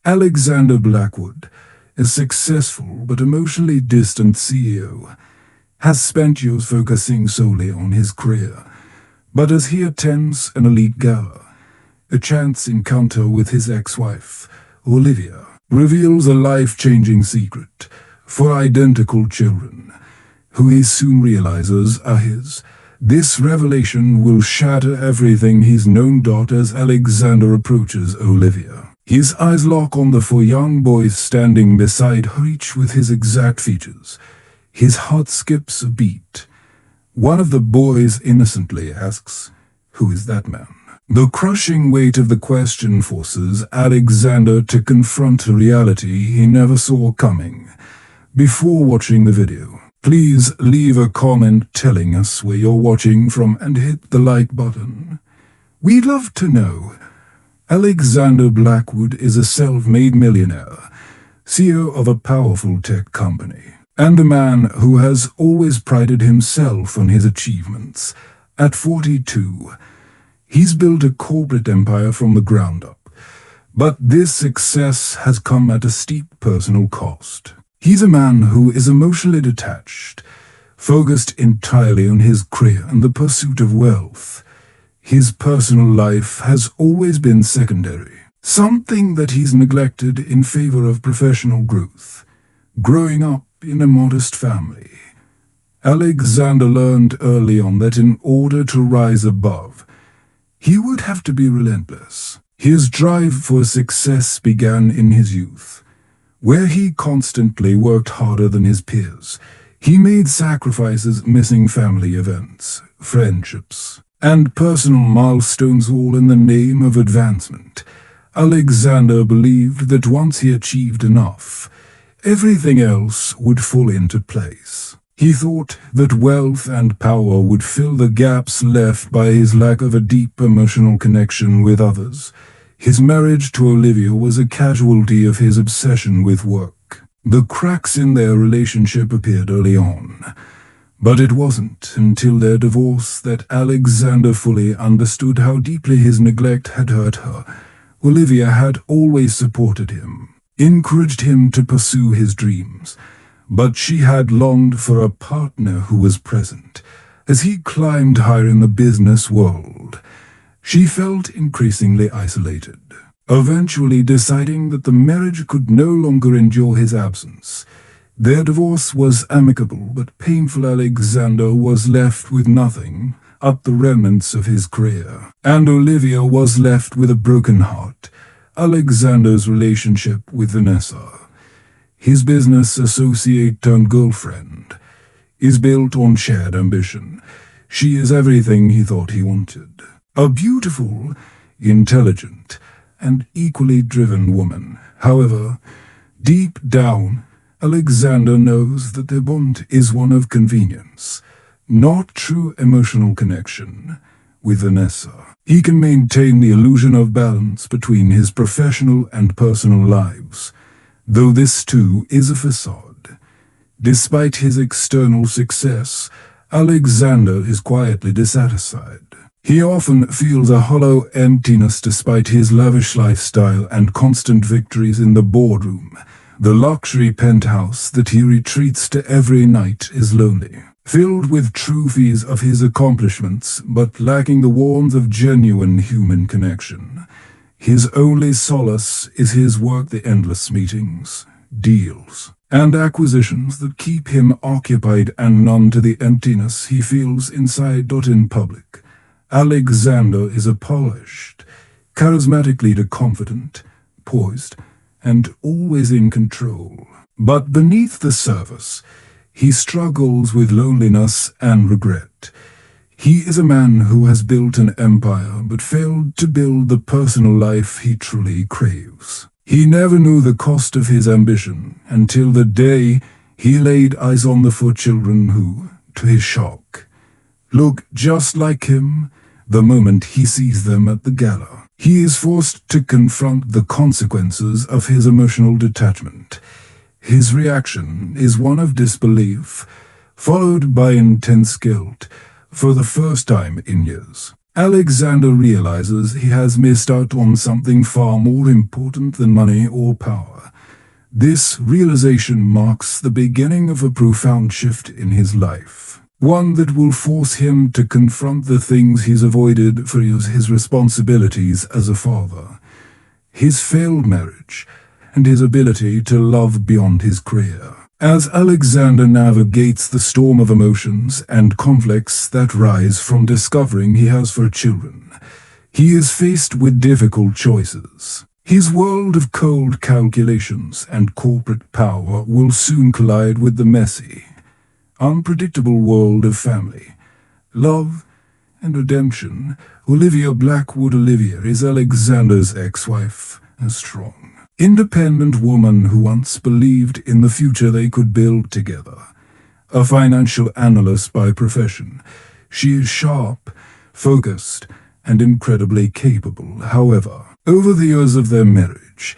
Alexander Blackwood, a successful but emotionally distant CEO, has spent years focusing solely on his career. But as he attends an elite gala, a chance encounter with his ex-wife, Olivia, reveals a life-changing secret for identical children, who he soon realizes are his. This revelation will shatter everything he's known as Alexander approaches Olivia. His eyes lock on the four young boys standing beside her, each with his exact features. His heart skips a beat. One of the boys innocently asks, "Who is that man?" The crushing weight of the question forces Alexander to confront a reality he never saw coming. Before watching the video, please leave a comment telling us where you're watching from and hit the like button. We'd love to know. Alexander Blackwood is a self-made millionaire, CEO of a powerful tech company, and a man who has always prided himself on his achievements. At 42, he's built a corporate empire from the ground up, but this success has come at a steep personal cost. He's a man who is emotionally detached, focused entirely on his career and the pursuit of wealth. His personal life has always been secondary, something that he's neglected in favor of professional growth. Growing up in a modest family, Alexander learned early on that in order to rise above, he would have to be relentless. His drive for success began in his youth, where he constantly worked harder than his peers. He made sacrifices, missing family events, friendships, and personal milestones, all in the name of advancement. Alexander believed that once he achieved enough, everything else would fall into place. He thought that wealth and power would fill the gaps left by his lack of a deep emotional connection with others. His marriage to Olivia was a casualty of his obsession with work. The cracks in their relationship appeared early on, but it wasn't until their divorce that Alexander fully understood how deeply his neglect had hurt her. Olivia had always supported him, encouraged him to pursue his dreams, but she had longed for a partner who was present. As he climbed higher in the business world, she felt increasingly isolated, eventually deciding that the marriage could no longer endure his absence. Their divorce was amicable but painful. Alexander was left with nothing but the remnants of his career, and Olivia was left with a broken heart. Alexander's relationship with Vanessa, his business associate turned girlfriend, is built on shared ambition. She is everything he thought he wanted. A beautiful, intelligent, and equally driven woman. However, deep down, Alexander knows that their bond is one of convenience, not true emotional connection. With Vanessa, he can maintain the illusion of balance between his professional and personal lives, though this too is a facade. Despite his external success, Alexander is quietly dissatisfied. He often feels a hollow emptiness despite his lavish lifestyle and constant victories in the boardroom. The luxury penthouse that he retreats to every night is lonely, filled with trophies of his accomplishments, but lacking the warmth of genuine human connection. His only solace is his work, the endless meetings, deals, and acquisitions that keep him occupied and numb to the emptiness he feels inside. In public, Alexander is a polished, charismatic leader, confident, poised, and always in control. But beneath the surface, he struggles with loneliness and regret. He is a man who has built an empire but failed to build the personal life he truly craves. He never knew the cost of his ambition until the day he laid eyes on the four children who, to his shock, look just like him the moment he sees them at the gala. He is forced to confront the consequences of his emotional detachment. His reaction is one of disbelief, followed by intense guilt. For the first time in years, Alexander realizes he has missed out on something far more important than money or power. This realization marks the beginning of a profound shift in his life, one that will force him to confront the things he's avoided for his responsibilities as a father, his failed marriage, and his ability to love beyond his career. As Alexander navigates the storm of emotions and conflicts that rise from discovering he has 4 children, he is faced with difficult choices. His world of cold calculations and corporate power will soon collide with the messy, unpredictable world of family, love, and redemption. Olivia Blackwood. Olivia is Alexander's ex-wife, a strong, independent woman who once believed in the future they could build together. A financial analyst by profession, she is sharp, focused, and incredibly capable. However, over the years of their marriage,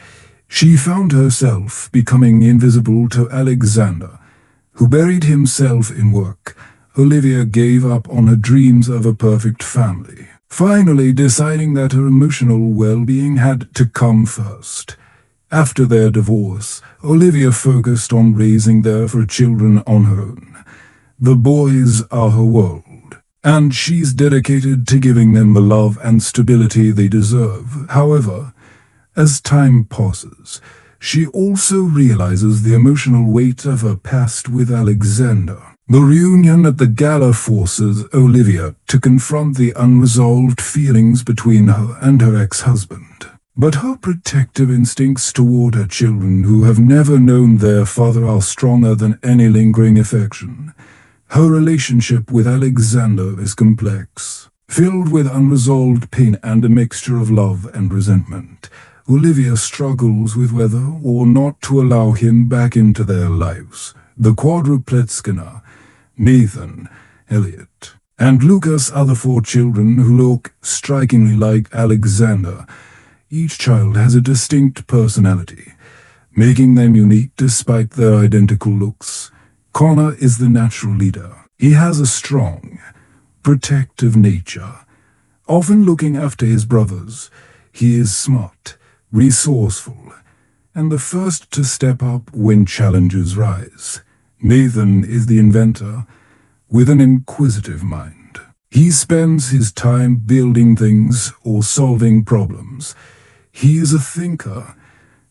she found herself becoming invisible to Alexander, who buried himself in work. Olivia gave up on her dreams of a perfect family, finally deciding that her emotional well-being had to come first. After their divorce, Olivia focused on raising their 4 children on her own. The boys are her world, and she's dedicated to giving them the love and stability they deserve. However, as time passes, she also realizes the emotional weight of her past with Alexander. The reunion at the gala forces Olivia to confront the unresolved feelings between her and her ex-husband. But her protective instincts toward her children, who have never known their father, are stronger than any lingering affection. Her relationship with Alexander is complex, filled with unresolved pain and a mixture of love and resentment. Olivia struggles with whether or not to allow him back into their lives. The quadruplets, Nathan, Elliot, and Lucas are the 4 children who look strikingly like Alexander. Each child has a distinct personality, making them unique despite their identical looks. Connor is the natural leader. He has a strong, protective nature, often looking after his brothers. He is smart, resourceful, and the first to step up when challenges rise. Nathan is the inventor, with an inquisitive mind. He spends his time building things or solving problems. He is a thinker,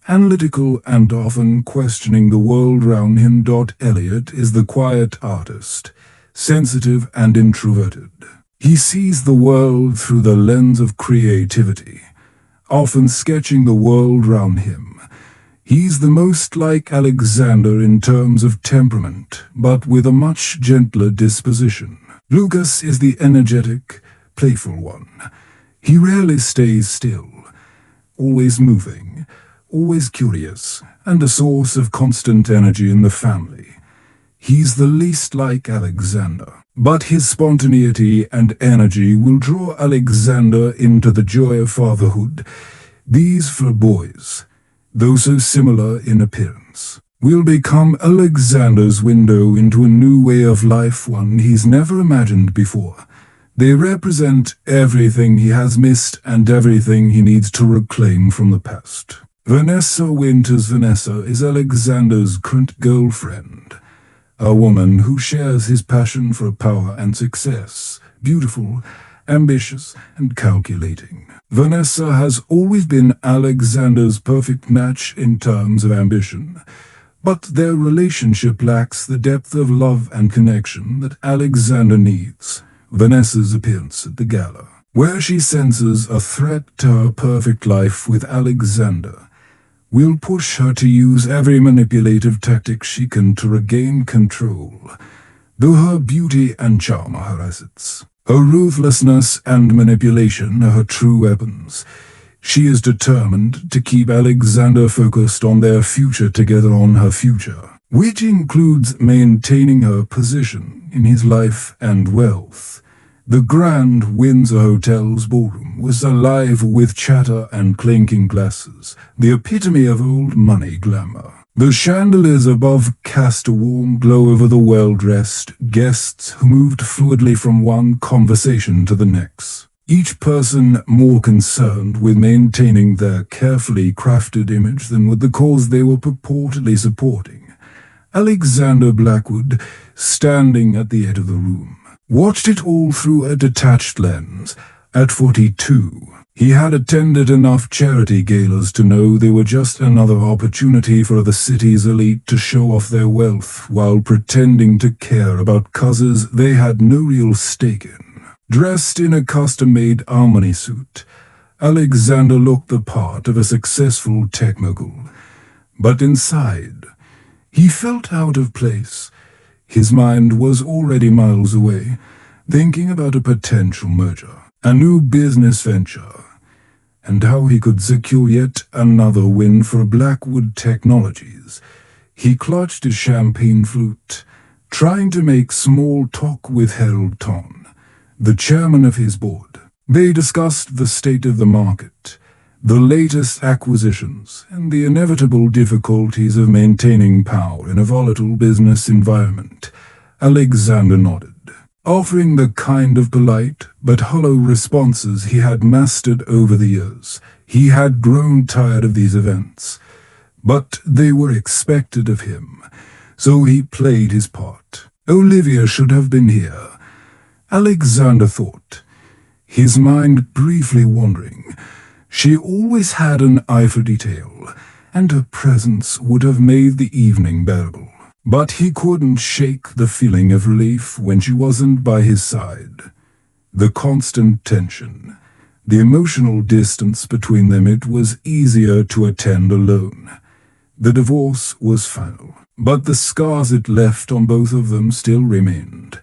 analytical and often questioning the world around him. Elliot is the quiet artist, sensitive and introverted. He sees the world through the lens of creativity, often sketching the world around him. He's the most like Alexander in terms of temperament, but with a much gentler disposition. Lucas is the energetic, playful one. He rarely stays still, always moving, always curious, and a source of constant energy in the family. He's the least like Alexander, but his spontaneity and energy will draw Alexander into the joy of fatherhood. These 4 boys, though so similar in appearance, will become Alexander's window into a new way of life, one he's never imagined before. They represent everything he has missed and everything he needs to reclaim from the past. Vanessa Winters. Vanessa is Alexander's current girlfriend, a woman who shares his passion for power and success. Beautiful, ambitious, and calculating, Vanessa has always been Alexander's perfect match in terms of ambition, but their relationship lacks the depth of love and connection that Alexander needs. Vanessa's appearance at the gala, where she senses a threat to her perfect life with Alexander, will push her to use every manipulative tactic she can to regain control. Though her beauty and charm are her assets, her ruthlessness and manipulation are her true weapons. She is determined to keep Alexander focused on their future together, on her future, which includes maintaining her position in his life and wealth. The Grand Windsor Hotel's ballroom was alive with chatter and clinking glasses, the epitome of old money glamour. The chandeliers above cast a warm glow over the well-dressed guests who moved fluidly from one conversation to the next. each person more concerned with maintaining their carefully crafted image than with the cause they were purportedly supporting. Alexander Blackwood, standing at the edge of the room, watched it all through a detached lens. At 42, he had attended enough charity galas to know they were just another opportunity for the city's elite to show off their wealth while pretending to care about causes they had no real stake in. Dressed in a custom-made Armani suit, Alexander looked the part of a successful tech mogul. But inside, he felt out of place. His mind was already miles away, thinking about a potential merger, a new business venture, and how he could secure yet another win for Blackwood Technologies. He clutched his champagne flute, trying to make small talk with Harold Ton, the chairman of his board. They discussed the state of the market, the latest acquisitions, and the inevitable difficulties of maintaining power in a volatile business environment. Alexander nodded, offering the kind of polite but hollow responses he had mastered over the years. He had grown tired of these events, but they were expected of him, so he played his part. Olivia should have been here, Alexander thought, his mind briefly wandering. She always had an eye for detail, and her presence would have made the evening bearable. But he couldn't shake the feeling of relief when she wasn't by his side. The constant tension, the emotional distance between them, it was easier to attend alone. The divorce was final, but the scars it left on both of them still remained.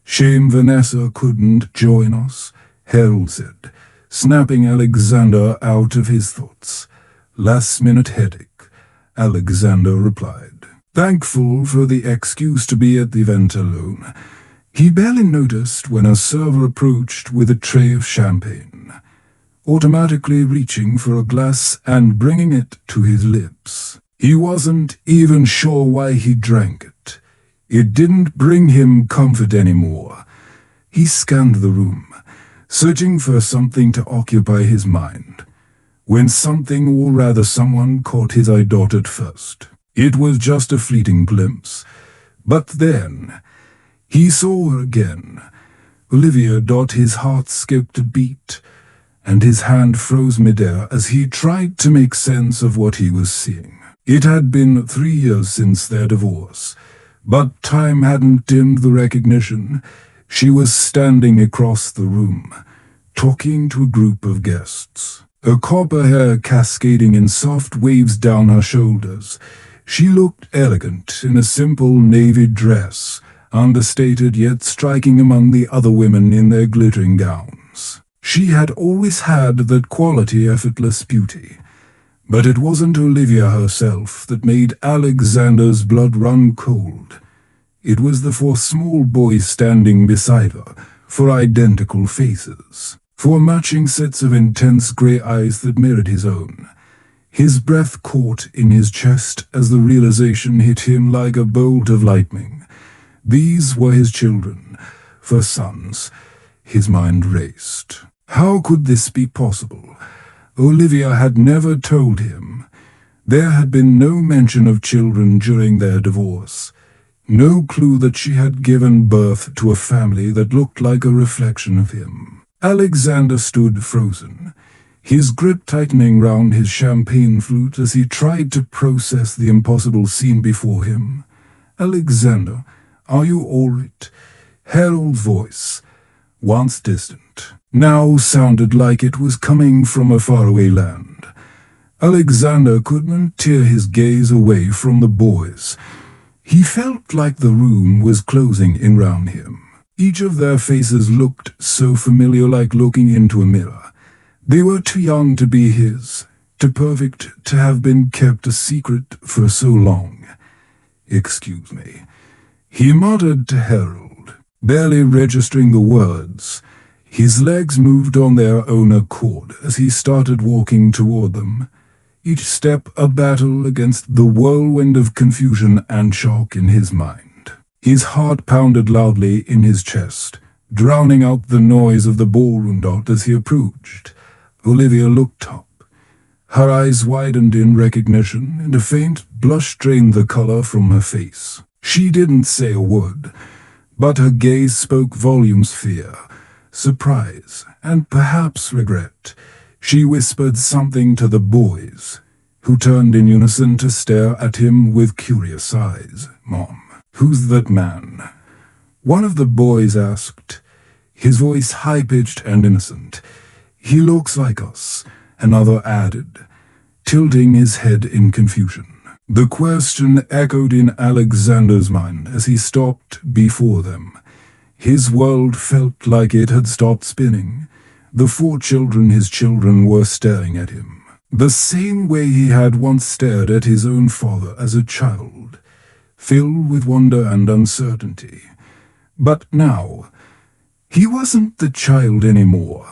"Shame Vanessa couldn't join us," Harold said, snapping Alexander out of his thoughts. "Last-minute headache," Alexander replied, thankful for the excuse to be at the event alone. He barely noticed when a server approached with a tray of champagne, automatically reaching for a glass and bringing it to his lips. He wasn't even sure why he drank it. It didn't bring him comfort anymore. He scanned the room, searching for something to occupy his mind, when something, or rather someone, caught his eye at first. It was just a fleeting glimpse, but then he saw her again. Olivia. His heart skipped a beat, and his hand froze midair as he tried to make sense of what he was seeing. It had been 3 years since their divorce, but time hadn't dimmed the recognition. She was standing across the room, talking to a group of guests, her copper hair cascading in soft waves down her shoulders. She looked elegant in a simple navy dress, understated yet striking among the other women in their glittering gowns. She had always had that quality, effortless beauty. But it wasn't Olivia herself that made Alexander's blood run cold. It was the 4 small boys standing beside her, 4 identical faces, 4 matching sets of intense grey eyes that mirrored his own. His breath caught in his chest as the realization hit him like a bolt of lightning. These were his children, 4 sons. His mind raced. How could this be possible? Olivia had never told him. There had been no mention of children during their divorce. No clue that she had given birth to a family that looked like a reflection of him. Alexander stood frozen, his grip tightening round his champagne flute as he tried to process the impossible scene before him. "Alexander, are you all right?" Harold's voice, once distant, now sounded like it was coming from a faraway land. Alexander couldn't tear his gaze away from the boys. He felt like the room was closing in round him. Each of their faces looked so familiar, like looking into a mirror. They were too young to be his, too perfect to have been kept a secret for so long. "Excuse me," he muttered to Harold, barely registering the words. His legs moved on their own accord as he started walking toward them, each step a battle against the whirlwind of confusion and shock in his mind. His heart pounded loudly in his chest, drowning out the noise of the ballroom dot as he approached. Olivia looked up. Her eyes widened in recognition, and a faint blush drained the color from her face. She didn't say a word, but her gaze spoke volumes: fear, surprise, and perhaps regret. She whispered something to the boys, who turned in unison to stare at him with curious eyes. "Mom, who's that man?" one of the boys asked, his voice high-pitched and innocent. "He looks like us," another added, tilting his head in confusion. The question echoed in Alexander's mind as he stopped before them. His world felt like it had stopped spinning. The 4 children, his children, were staring at him, the same way he had once stared at his own father as a child, filled with wonder and uncertainty. But now, he wasn't the child anymore.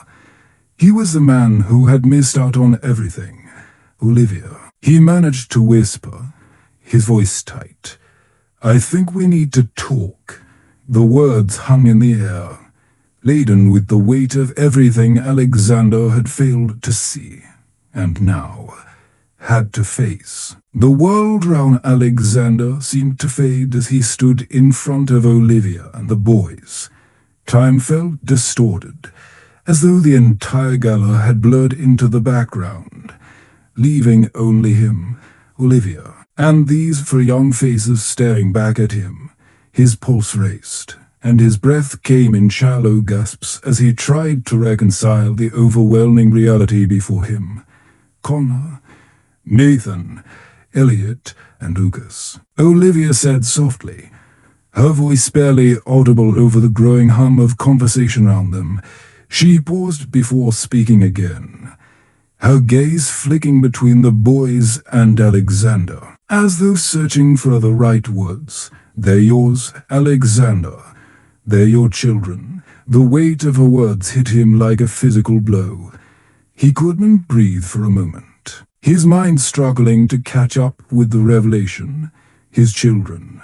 He was the man who had missed out on everything. "Olivia," he managed to whisper, his voice tight. "I think we need to talk." The words hung in the air, laden with the weight of everything Alexander had failed to see, and now had to face. The world round Alexander seemed to fade as he stood in front of Olivia and the boys. Time felt distorted, as though the entire gala had blurred into the background, leaving only him, Olivia, and these 4 young faces staring back at him. His pulse raced, and his breath came in shallow gasps as he tried to reconcile the overwhelming reality before him. Connor, Nathan, Elliot, and Lucas, Olivia said softly, her voice barely audible over the growing hum of conversation around them. She paused before speaking again, her gaze flicking between the boys and Alexander, as though searching for the right words. "They're yours, Alexander. They're your children." The weight of her words hit him like a physical blow. He couldn't breathe for a moment, his mind struggling to catch up with the revelation. His children.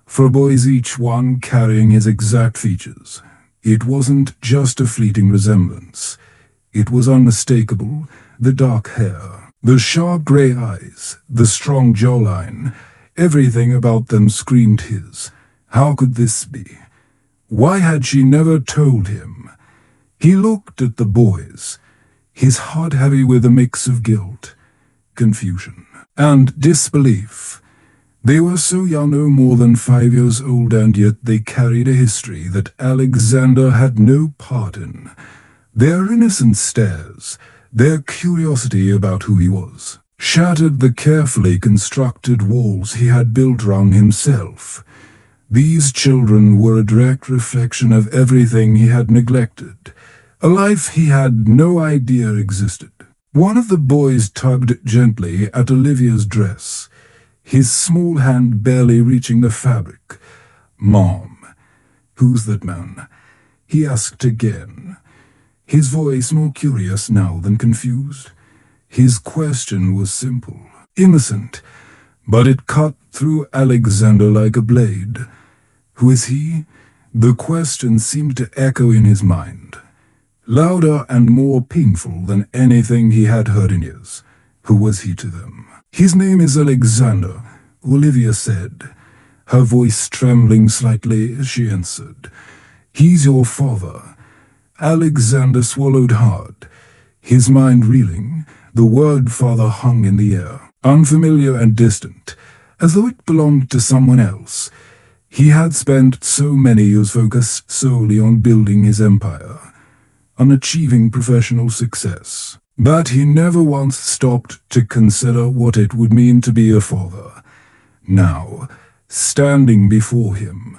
4 boys, each one carrying his exact features. It wasn't just a fleeting resemblance. It was unmistakable. The dark hair, the sharp gray eyes, the strong jawline, everything about them screamed his. How could this be? Why had she never told him? He looked at the boys, his heart heavy with a mix of guilt, confusion, and disbelief. They were so young, no more than 5 years old, and yet they carried a history that Alexander had no part in. Their innocent stares, their curiosity about who he was, shattered the carefully constructed walls he had built around himself. These children were a direct reflection of everything he had neglected, a life he had no idea existed. One of the boys tugged gently at Olivia's dress, his small hand barely reaching the fabric. "Mom, who's that man?" he asked again, his voice more curious now than confused. His question was simple, innocent, but it cut through Alexander like a blade. Who is he? The question seemed to echo in his mind, louder and more painful than anything he had heard in years. Who was he to them? "His name is Alexander," Olivia said, her voice trembling slightly as she answered. "He's your father." Alexander swallowed hard, his mind reeling. The word father hung in the air, unfamiliar and distant, as though it belonged to someone else. He had spent so many years focused solely on building his empire, on achieving professional success, but he never once stopped to consider what it would mean to be a father. Now, standing before him,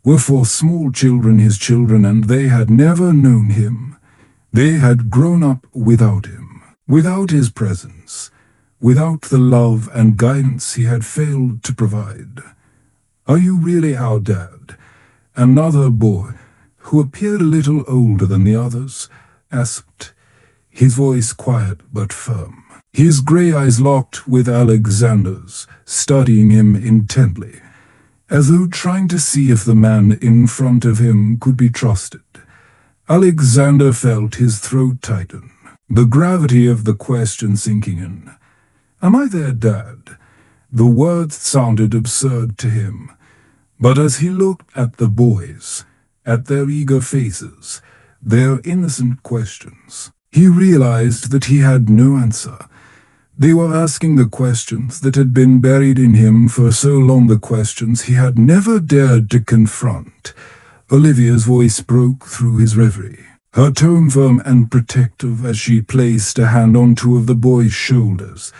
were 4 small children, his children, and they had never known him. They had grown up without him, without his presence, without the love and guidance he had failed to provide. "Are you really our dad?" another boy, who appeared a little older than the others, asked, his voice quiet but firm. His gray eyes locked with Alexander's, studying him intently. as though trying to see if the man in front of him could be trusted. Alexander felt his throat tighten, the gravity of the question sinking in. "Am I their dad?" The words sounded absurd to him, but as he looked at the boys, at their eager faces, their innocent questions, he realized that he had no answer. They were asking the questions that had been buried in him for so long, the questions he had never dared to confront. Olivia's voice broke through his reverie, her tone firm and protective as she placed a hand on two of the boy's shoulders.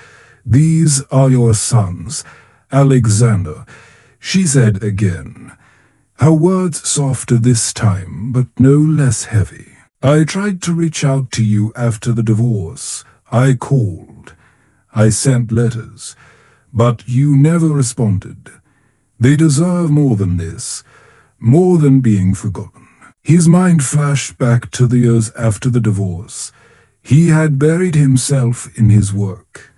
"These are your sons, Alexander," she said again, her words softer this time but no less heavy. "I tried to reach out to you after the divorce. I called. I sent letters, but you never responded. They deserve more than this, more than being forgotten." His mind flashed back to the years after the divorce. He had buried himself in his work,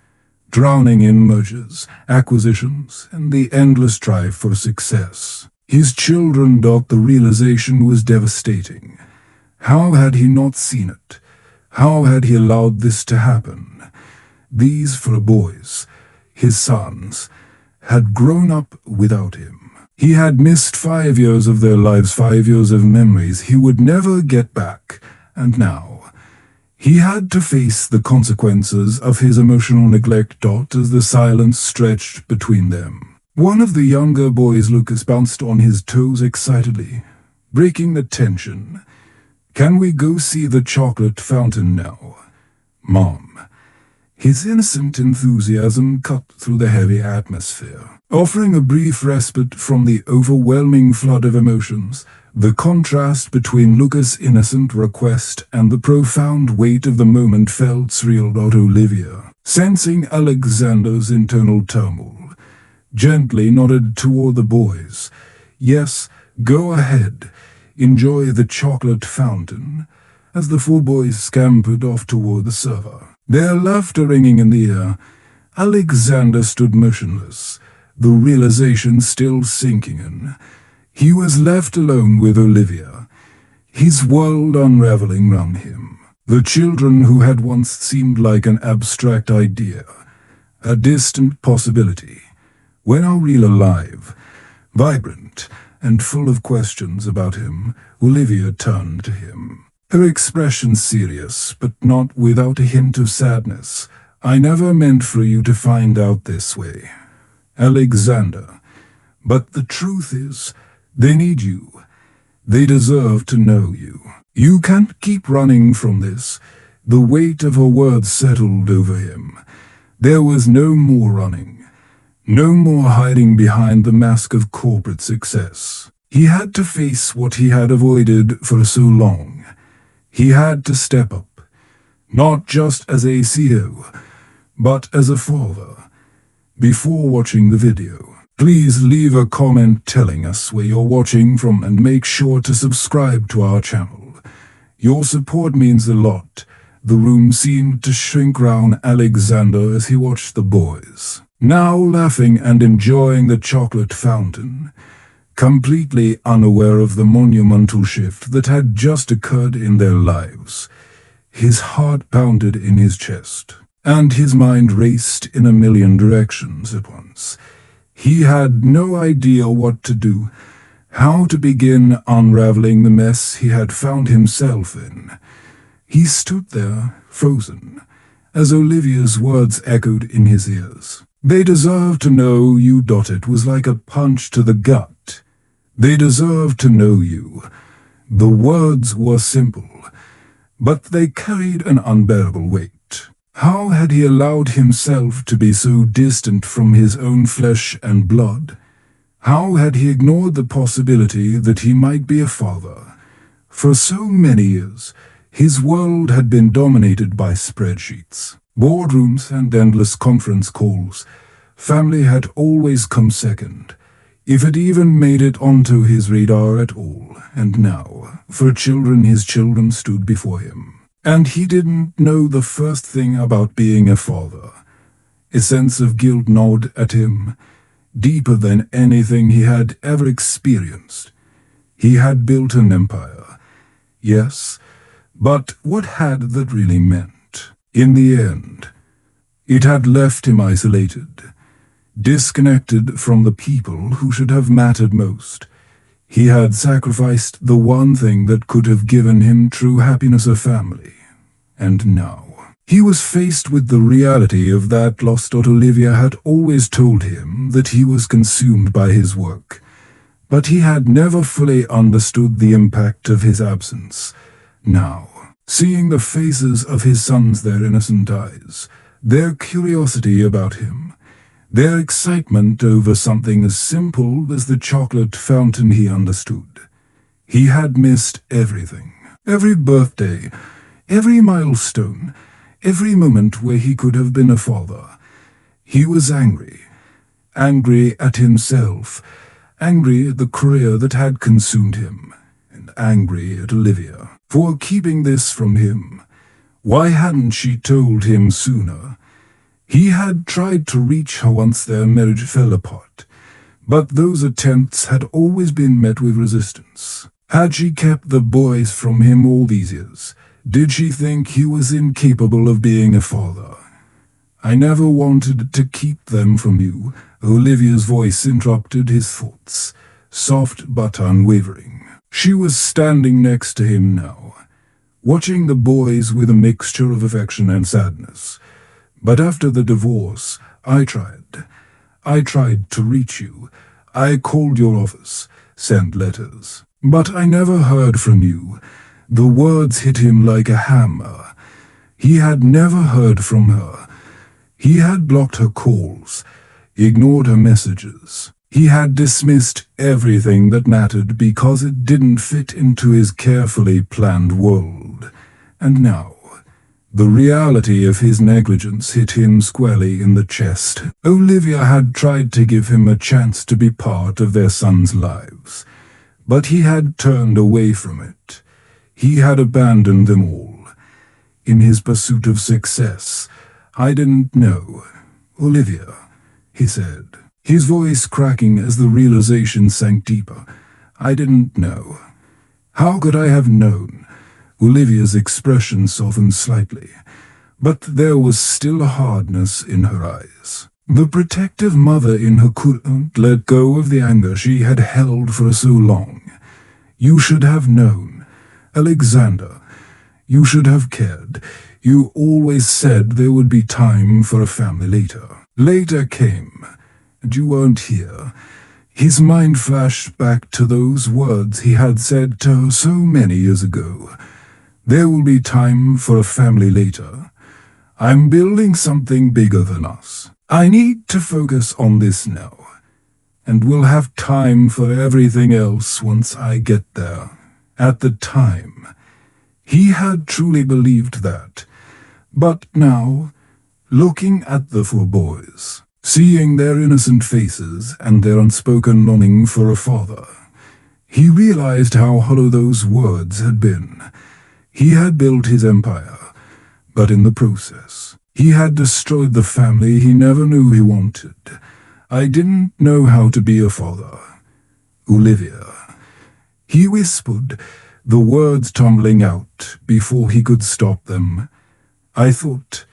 drowning in mergers, acquisitions, and the endless drive for success. His children. The realization was devastating. How had he not seen it? How had he allowed this to happen? These four boys, his sons, had grown up without him. He had missed 5 years of their lives, 5 years of memories he would never get back, and now he had to face the consequences of his emotional neglect. As the silence stretched between them, one of the younger boys, Lucas, bounced on his toes excitedly, breaking the tension. "Can we go see the chocolate fountain now, Mom?" His innocent enthusiasm cut through the heavy atmosphere, offering a brief respite from the overwhelming flood of emotions. The contrast between Lucas' innocent request and the profound weight of the moment felt surreal. Olivia, sensing Alexander's internal turmoil, gently nodded toward the boys. "Yes, go ahead. Enjoy the chocolate fountain," as the 4 boys scampered off toward the server, their laughter ringing in the air. Alexander stood motionless, the realization still sinking in. He was left alone with Olivia, his world unraveling round him. The children who had once seemed like an abstract idea, a distant possibility, were now real, alive, vibrant, and full of questions about him. Olivia turned to him, her expression serious, but not without a hint of sadness. "I never meant for you to find out this way, Alexander. But the truth is, they need you. They deserve to know you. You can't keep running from this." The weight of her words settled over him. There was no more running, no more hiding behind the mask of corporate success. He had to face what he had avoided for so long. He had to step up, not just as a CEO, but as a father. Before watching the video, please leave a comment telling us where you're watching from and make sure to subscribe to our channel. Your support means a lot. The room seemed to shrink round Alexander as he watched the boys, now laughing and enjoying the chocolate fountain, completely unaware of the monumental shift that had just occurred in their lives. His heart pounded in his chest, and his mind raced in a million directions at once. He had no idea what to do, how to begin unraveling the mess he had found himself in. He stood there, frozen, as Olivia's words echoed in his ears. "They deserve to know you." It was like a punch to the gut. "They deserve to know you." The words were simple, but they carried an unbearable weight. How had he allowed himself to be so distant from his own flesh and blood? How had he ignored the possibility that he might be a father? For so many years, his world had been dominated by spreadsheets, boardrooms, and endless conference calls. Family had always come second, if it even made it onto his radar at all. And now, for children, his children stood before him. And he didn't know the first thing about being a father. A sense of guilt gnawed at him. deeper than anything he had ever experienced. He had built an empire, yes, but what had that really meant? In the end, it had left him isolated, disconnected from the people who should have mattered most. He had sacrificed the one thing that could have given him true happiness, a family. And now he was faced with the reality of that loss. Olivia had always told him that he was consumed by his work, but he had never fully understood the impact of his absence. Now, seeing the faces of his sons, their innocent eyes, their curiosity about him, their excitement over something as simple as the chocolate fountain, he understood. He had missed everything. Every birthday, every milestone, every moment where he could have been a father. He was angry. Angry at himself. Angry at the career that had consumed him. And angry at Olivia for keeping this from him. Why hadn't she told him sooner? He had tried to reach her once their marriage fell apart, but those attempts had always been met with resistance. Had she kept the boys from him all these years? Did she think he was incapable of being a father? I never wanted to keep them from you. Olivia's voice interrupted his thoughts, soft but unwavering. She was standing next to him now, watching the boys with a mixture of affection and sadness. But after the divorce, I tried to reach you. I called your office, sent letters, but I never heard from you. The words hit him like a hammer. He had never heard from her. He had blocked her calls, ignored her messages. He had dismissed everything that mattered because it didn't fit into his carefully planned world. And now, the reality of his negligence hit him squarely in the chest. Olivia had tried to give him a chance to be part of their sons' lives, but he had turned away from it. He had abandoned them all. In his pursuit of success, I didn't know. Olivia, he said, his voice cracking as the realization sank deeper. I didn't know. How could I have known? Olivia's expression softened slightly, but there was still a hardness in her eyes. The protective mother in her couldn't let go of the anger she had held for so long. You should have known, Alexander. You should have cared. You always said there would be time for a family later. Later came, and you weren't here. His mind flashed back to those words he had said to her so many years ago. There will be time for a family later. I'm building something bigger than us. I need to focus on this now, and we'll have time for everything else once I get there. At the time, he had truly believed that. But now, looking at the four boys, seeing their innocent faces and their unspoken longing for a father, he realized how hollow those words had been. He had built his empire, but in the process, he had destroyed the family he never knew he wanted. I didn't know how to be a father. Olivia. He whispered, the words tumbling out before he could stop them. I thought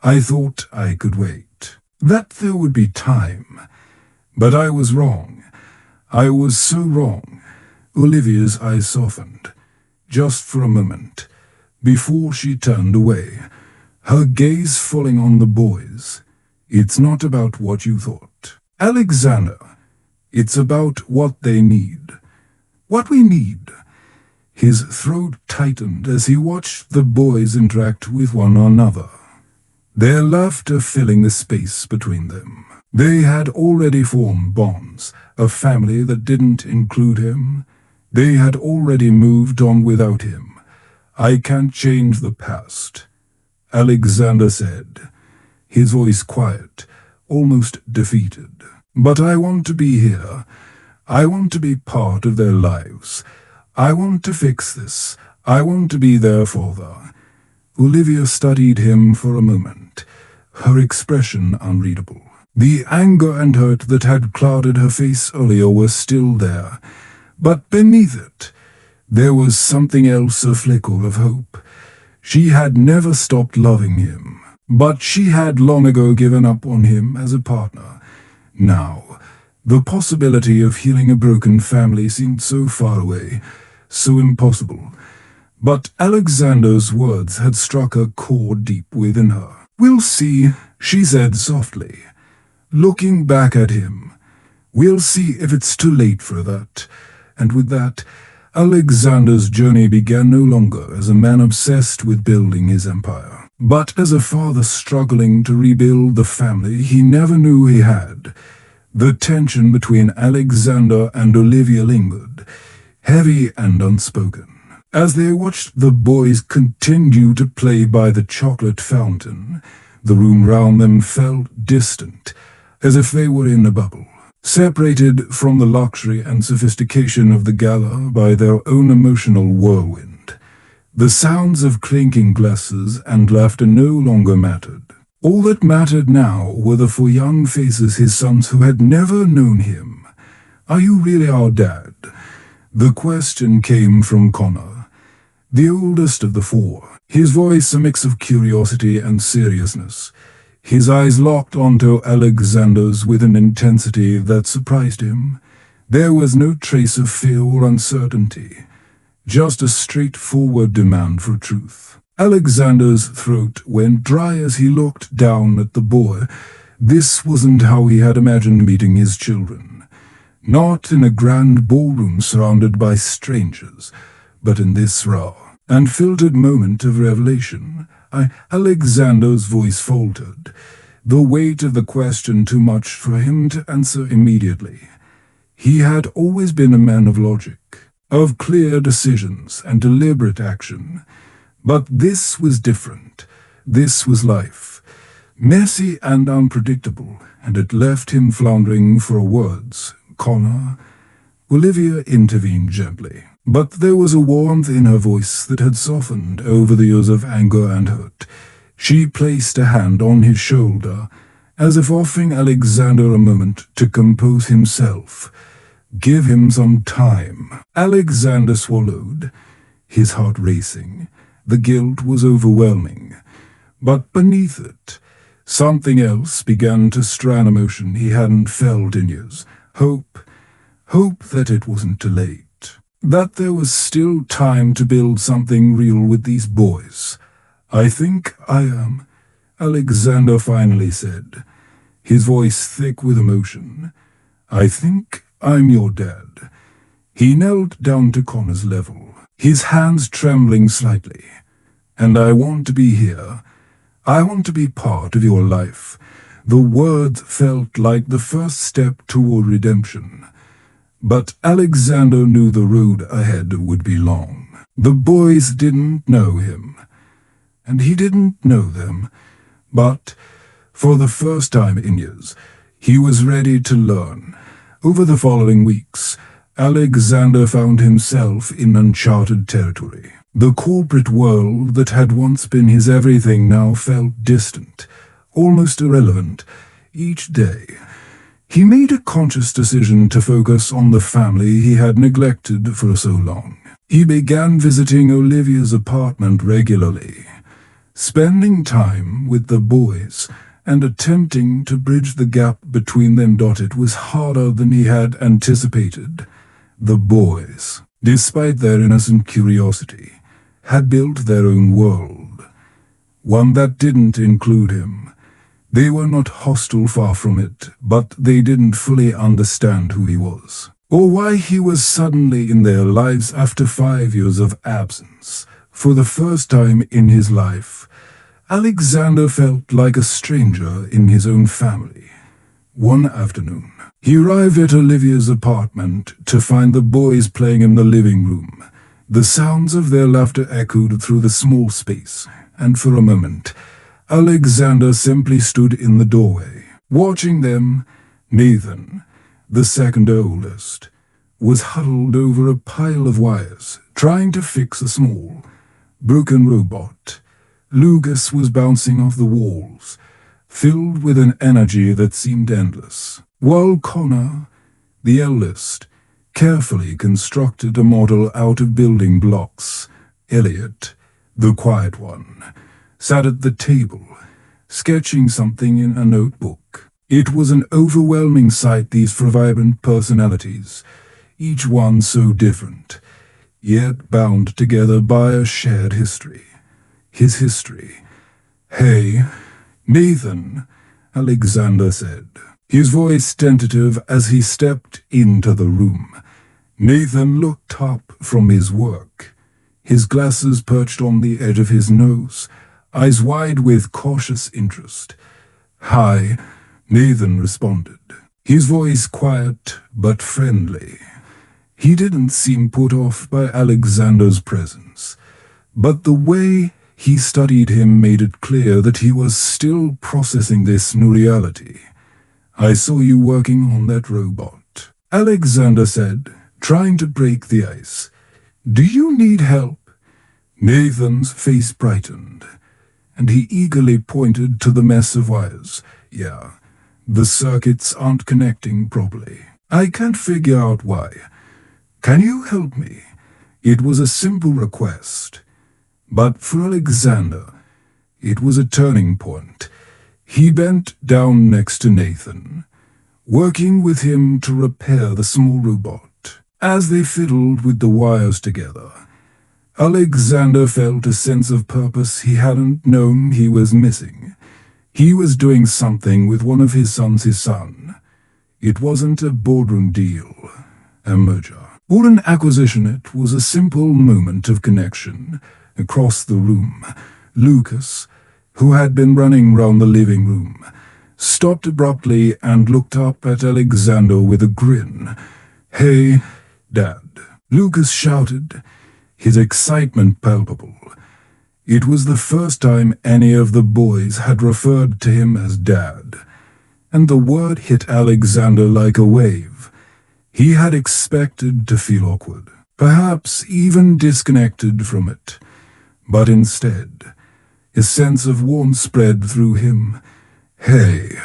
I could wait, that there would be time. But I was wrong. I was so wrong. Olivia's eyes softened, just for a moment, before she turned away, her gaze falling on the boys. It's not about what you thought, Alexander. It's about what they need. What we need. His throat tightened as he watched the boys interact with one another, their laughter filling the space between them. They had already formed bonds, a family that didn't include him. They had already moved on without him. I can't change the past, Alexander said, his voice quiet, almost defeated. But I want to be here. I want to be part of their lives. I want to fix this. I want to be their father. Olivia studied him for a moment, her expression unreadable. The anger and hurt that had clouded her face earlier were still there, but beneath it, there was something else, a flicker of hope. She had never stopped loving him, but she had long ago given up on him as a partner. Now, the possibility of healing a broken family seemed so far away, so impossible. But Alexander's words had struck a chord deep within her. "We'll see," she said softly, looking back at him. "We'll see if it's too late for that." And with that, Alexander's journey began no longer as a man obsessed with building his empire, but as a father struggling to rebuild the family he never knew he had. The tension between Alexander and Olivia lingered, heavy and unspoken. As they watched the boys continue to play by the chocolate fountain, the room round them felt distant, as if they were in a bubble, separated from the luxury and sophistication of the gala by their own emotional whirlwind. The sounds of clinking glasses and laughter no longer mattered. All that mattered now were the four young faces, his sons who had never known him. "Are you really our dad?" The question came from Connor, the oldest of the four, his voice a mix of curiosity and seriousness. His eyes locked onto Alexander's with an intensity that surprised him. There was no trace of fear or uncertainty, just a straightforward demand for truth. Alexander's throat went dry as he looked down at the boy. This wasn't how he had imagined meeting his children. Not in a grand ballroom surrounded by strangers, but in this raw and filtered moment of revelation. Alexander's voice faltered, the weight of the question too much for him to answer immediately. He had always been a man of logic, of clear decisions and deliberate action. But this was different. This was life, messy and unpredictable, and it left him floundering for words. "Connor," Olivia intervened gently, but there was a warmth in her voice that had softened over the years of anger and hurt. She placed a hand on his shoulder, as if offering Alexander a moment to compose himself. "Give him some time." Alexander swallowed, his heart racing. The guilt was overwhelming, but beneath it, something else began to stir an emotion he hadn't felt in years. Hope that it wasn't too late, that there was still time to build something real with these boys. "I think I am," Alexander finally said, his voice thick with emotion. "I think I'm your dad." He knelt down to Connor's level, his hands trembling slightly. "And I want to be here. I want to be part of your life." The words felt like the first step toward redemption. But Alexander knew the road ahead would be long. The boys didn't know him, and he didn't know them. But for the first time in years, he was ready to learn. Over the following weeks, Alexander found himself in uncharted territory. The corporate world that had once been his everything now felt distant, almost irrelevant. Each day, he made a conscious decision to focus on the family he had neglected for so long. He began visiting Olivia's apartment regularly, spending time with the boys and attempting to bridge the gap between them. It was harder than he had anticipated. The boys, despite their innocent curiosity, had built their own world, one that didn't include him. They were not hostile, far from it, but they didn't fully understand who he was, or why he was suddenly in their lives after 5 years of absence. For the first time in his life, Alexander felt like a stranger in his own family. One afternoon, he arrived at Olivia's apartment to find the boys playing in the living room. The sounds of their laughter echoed through the small space, and for a moment, Alexander simply stood in the doorway, watching them. Nathan, the second oldest, was huddled over a pile of wires, trying to fix a small, broken robot. Lucas was bouncing off the walls, filled with an energy that seemed endless, while Connor, the eldest, carefully constructed a model out of building blocks. Elliot, the quiet one, sat at the table, sketching something in a notebook. It was an overwhelming sight, these vibrant personalities, each one so different, yet bound together by a shared history. His history. "Hey, Nathan," Alexander said, his voice tentative as he stepped into the room. Nathan looked up from his work, his glasses perched on the edge of his nose, eyes wide with cautious interest. "Hi," Nathan responded, his voice quiet but friendly. He didn't seem put off by Alexander's presence, but the way he studied him made it clear that he was still processing this new reality. "I saw you working on that robot," Alexander said, trying to break the ice. "Do you need help?" Nathan's face brightened, and he eagerly pointed to the mess of wires. "Yeah, the circuits aren't connecting properly. I can't figure out why. Can you help me?" It was a simple request, but for Alexander, it was a turning point. He bent down next to Nathan, working with him to repair the small robot. As they fiddled with the wires together, Alexander felt a sense of purpose he hadn't known he was missing. He was doing something with one of his sons, It wasn't a boardroom deal, a merger, or an acquisition. It was a simple moment of connection. Across the room, Lucas, who had been running round the living room, stopped abruptly and looked up at Alexander with a grin. "Hey, Dad," Lucas shouted, his excitement palpable. It was the first time any of the boys had referred to him as Dad, and the word hit Alexander like a wave. He had expected to feel awkward, perhaps even disconnected from it, but instead, a sense of warmth spread through him. "Hey,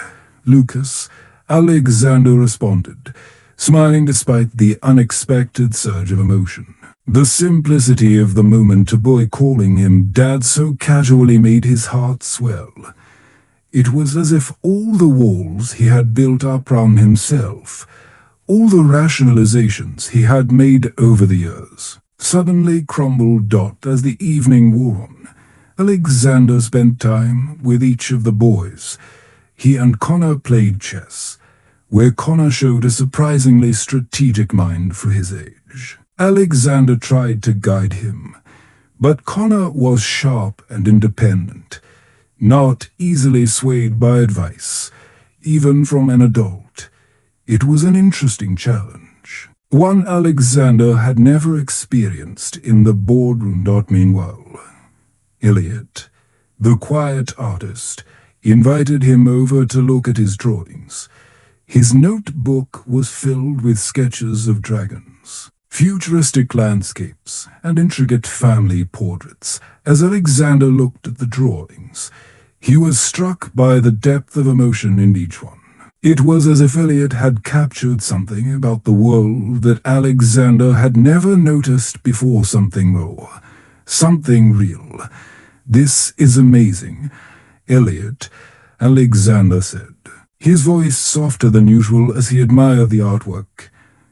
Lucas," Alexander responded, smiling despite the unexpected surge of emotion. The simplicity of the moment, a boy calling him Dad so casually, made his heart swell. It was as if all the walls he had built up around himself, all the rationalizations he had made over the years, suddenly crumbled. As the evening wore on, Alexander spent time with each of the boys. He and Connor played chess, where Connor showed a surprisingly strategic mind for his age. Alexander tried to guide him, but Connor was sharp and independent, not easily swayed by advice, even from an adult. It was an interesting challenge, one Alexander had never experienced in the boardroom. Meanwhile, Elliot, the quiet artist, invited him over to look at his drawings. His notebook was filled with sketches of dragons, futuristic landscapes, and intricate family portraits. As Alexander looked at the drawings, he was struck by the depth of emotion in each one. It was as if Elliot had captured something about the world that Alexander had never noticed before, something more, something real. "This is amazing, Elliot," Alexander said, his voice softer than usual as he admired the artwork.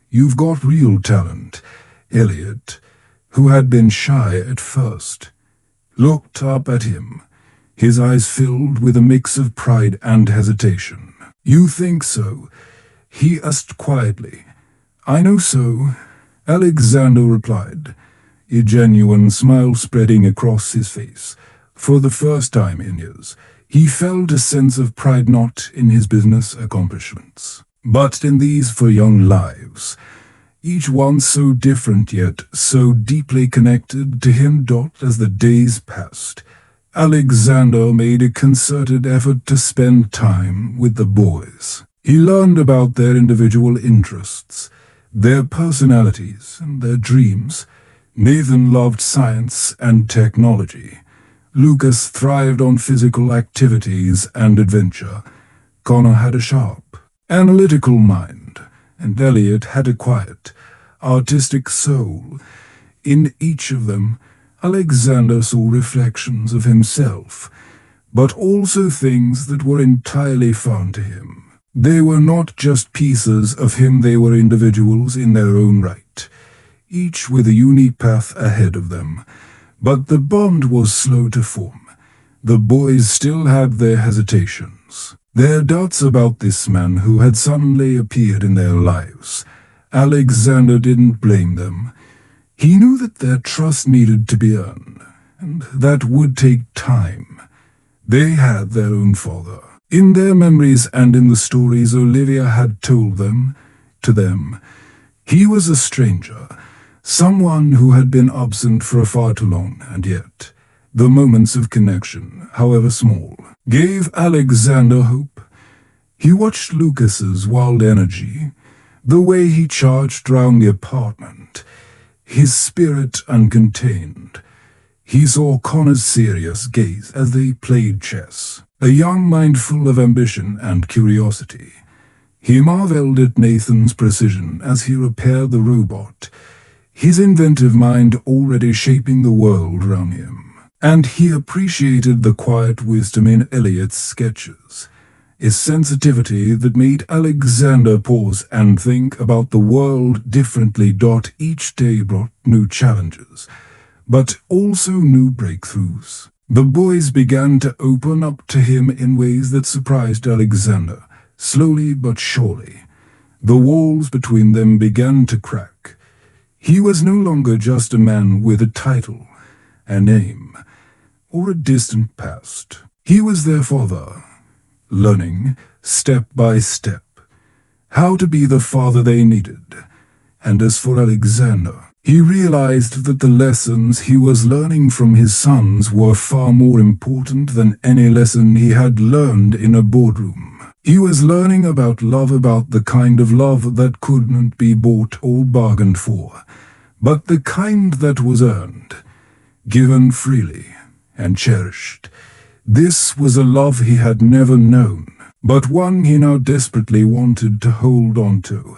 "You've got real talent." Elliot, who had been shy at first, looked up at him, his eyes filled with a mix of pride and hesitation. "You think so?" he asked quietly. "I know so," Alexander replied, a genuine smile spreading across his face. For the first time in years, he felt a sense of pride, not in his business accomplishments, but in these four young lives, each one so different yet so deeply connected to him. As the days passed, Alexander made a concerted effort to spend time with the boys. He learned about their individual interests, their personalities, and their dreams. Nathan loved science and technology, Lucas thrived on physical activities and adventure. Connor had a sharp, analytical mind, and Elliot had a quiet, artistic soul. In each of them, Alexander saw reflections of himself, but also things that were entirely foreign to him. They were not just pieces of him, they were individuals in their own right, each with a unique path ahead of them. But the bond was slow to form. The boys still had their hesitations, their doubts about this man who had suddenly appeared in their lives. Alexander didn't blame them. He knew that their trust needed to be earned, and that would take time. They had their own father. In their memories and in the stories Olivia had told them, he was a stranger, someone who had been absent for far too long, and yet the moments of connection, however small, gave Alexander hope. He watched Lucas's wild energy, the way he charged round the apartment, his spirit uncontained. He saw Connor's serious gaze as they played chess, a young mind full of ambition and curiosity. He marveled at Nathan's precision as he repaired the robot, his inventive mind already shaping the world around him. And he appreciated the quiet wisdom in Elliot's sketches, a sensitivity that made Alexander pause and think about the world differently. Each day brought new challenges, but also new breakthroughs. The boys began to open up to him in ways that surprised Alexander, slowly but surely. The walls between them began to crack. He was no longer just a man with a title, a name, or a distant past. He was their father, learning, step by step, how to be the father they needed. And as for Alexander, he realized that the lessons he was learning from his sons were far more important than any lesson he had learned in a boardroom. He was learning about love, about the kind of love that couldn't be bought or bargained for, but the kind that was earned, given freely, and cherished. This was a love he had never known, but one he now desperately wanted to hold on to.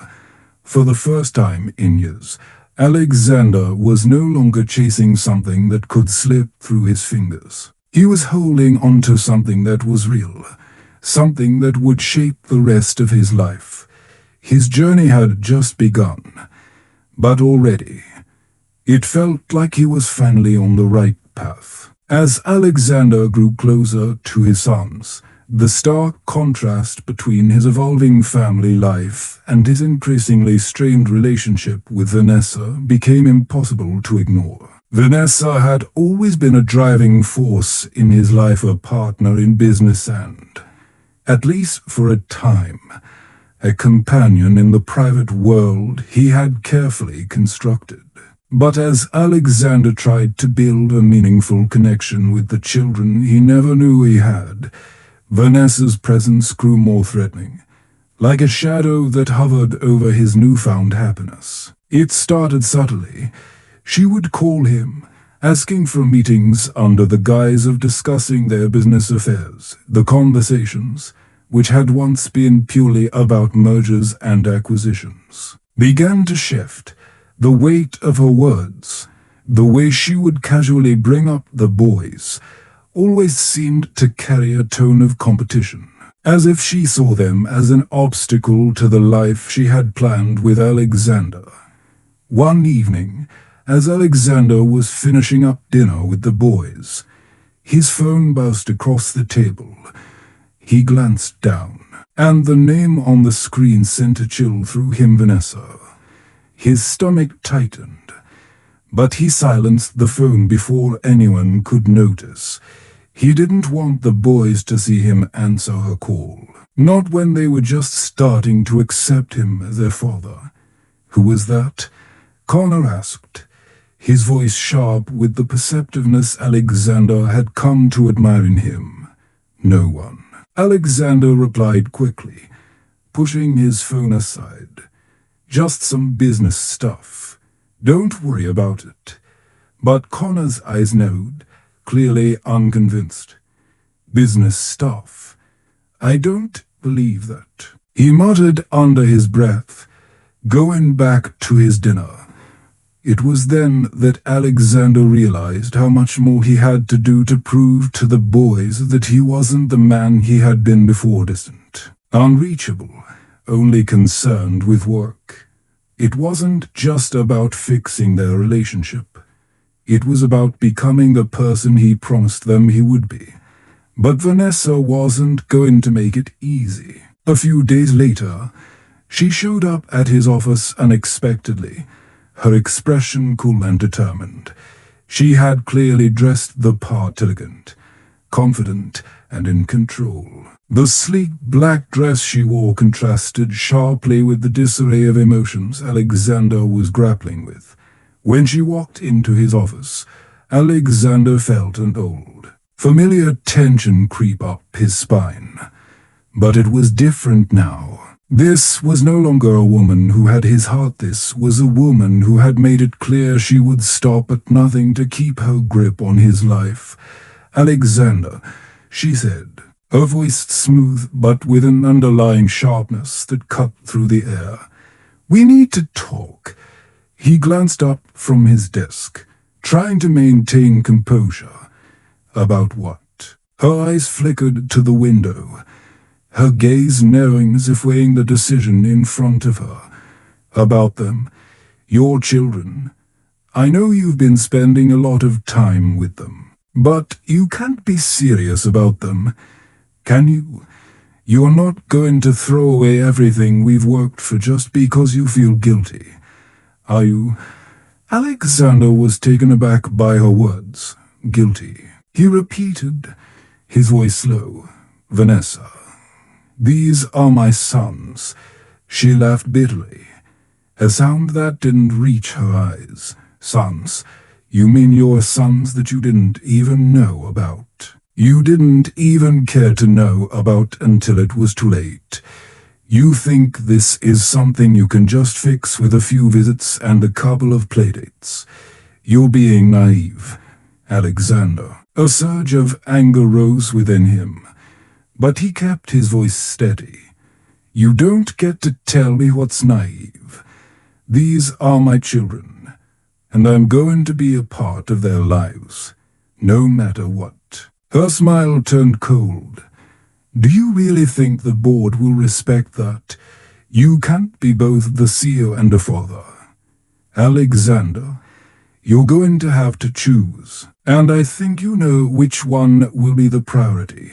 For the first time in years, Alexander was no longer chasing something that could slip through his fingers. He was holding on to something that was real, something that would shape the rest of his life. His journey had just begun, but already it felt like he was finally on the right path. As Alexander grew closer to his sons, the stark contrast between his evolving family life and his increasingly strained relationship with Vanessa became impossible to ignore. Vanessa had always been a driving force in his life, a partner in business and, at least for a time, a companion in the private world he had carefully constructed. But as Alexander tried to build a meaningful connection with the children he never knew he had, Vanessa's presence grew more threatening, like a shadow that hovered over his newfound happiness. It started subtly. She would call him, asking for meetings under the guise of discussing their business affairs. The conversations, which had once been purely about mergers and acquisitions, began to shift. The weight of her words, the way she would casually bring up the boys, always seemed to carry a tone of competition, as if she saw them as an obstacle to the life she had planned with Alexander. One evening, as Alexander was finishing up dinner with the boys, his phone buzzed across the table. He glanced down, and the name on the screen sent a chill through him. Vanessa. His stomach tightened, but he silenced the phone before anyone could notice. He didn't want the boys to see him answer her call, not when they were just starting to accept him as their father. "Who was that?" Connor asked, his voice sharp with the perceptiveness Alexander had come to admire in him. "No one," Alexander replied quickly, pushing his phone aside. "Just some business stuff. Don't worry about it." But Connor's eyes narrowed. clearly unconvinced. Business stuff. I don't believe that, he muttered under his breath, going back to his dinner. It was then that Alexander realized how much more he had to do to prove to the boys that he wasn't the man he had been before, distant, unreachable, only concerned with work. It wasn't just about fixing their relationship. It was about becoming the person he promised them he would be. But Vanessa wasn't going to make it easy. A few days later, she showed up at his office unexpectedly, her expression cool and determined. She had clearly dressed the part, elegant, confident, and in control. The sleek black dress she wore contrasted sharply with the disarray of emotions Alexander was grappling with. When she walked into his office, Alexander felt an old, familiar tension creep up his spine. But it was different now. This was no longer a woman who had his heart. This was a woman who had made it clear she would stop at nothing to keep her grip on his life. "Alexander," she said, her voice smooth but with an underlying sharpness that cut through the air. "We need to talk." He glanced up from his desk, trying to maintain composure. "About what?" Her eyes flickered to the window, her gaze narrowing as if weighing the decision in front of her. "About them. Your children. I know you've been spending a lot of time with them, but you can't be serious about them, can you? You're not going to throw away everything we've worked for just because you feel guilty, are you?" Alexander was taken aback by her words. "Guilty," he repeated, his voice low. "Vanessa, these are my sons." She laughed bitterly, a sound that didn't reach her eyes. "Sons? You mean your sons that you didn't even know about? You didn't even care to know about until it was too late. You think this is something you can just fix with a few visits and a couple of playdates. You're being naive, Alexander." A surge of anger rose within him, but he kept his voice steady. "You don't get to tell me what's naive. These are my children, and I'm going to be a part of their lives, no matter what." Her smile turned cold. "Do you really think the board will respect that? You can't be both the CEO and a father. Alexander, you're going to have to choose, and I think you know which one will be the priority."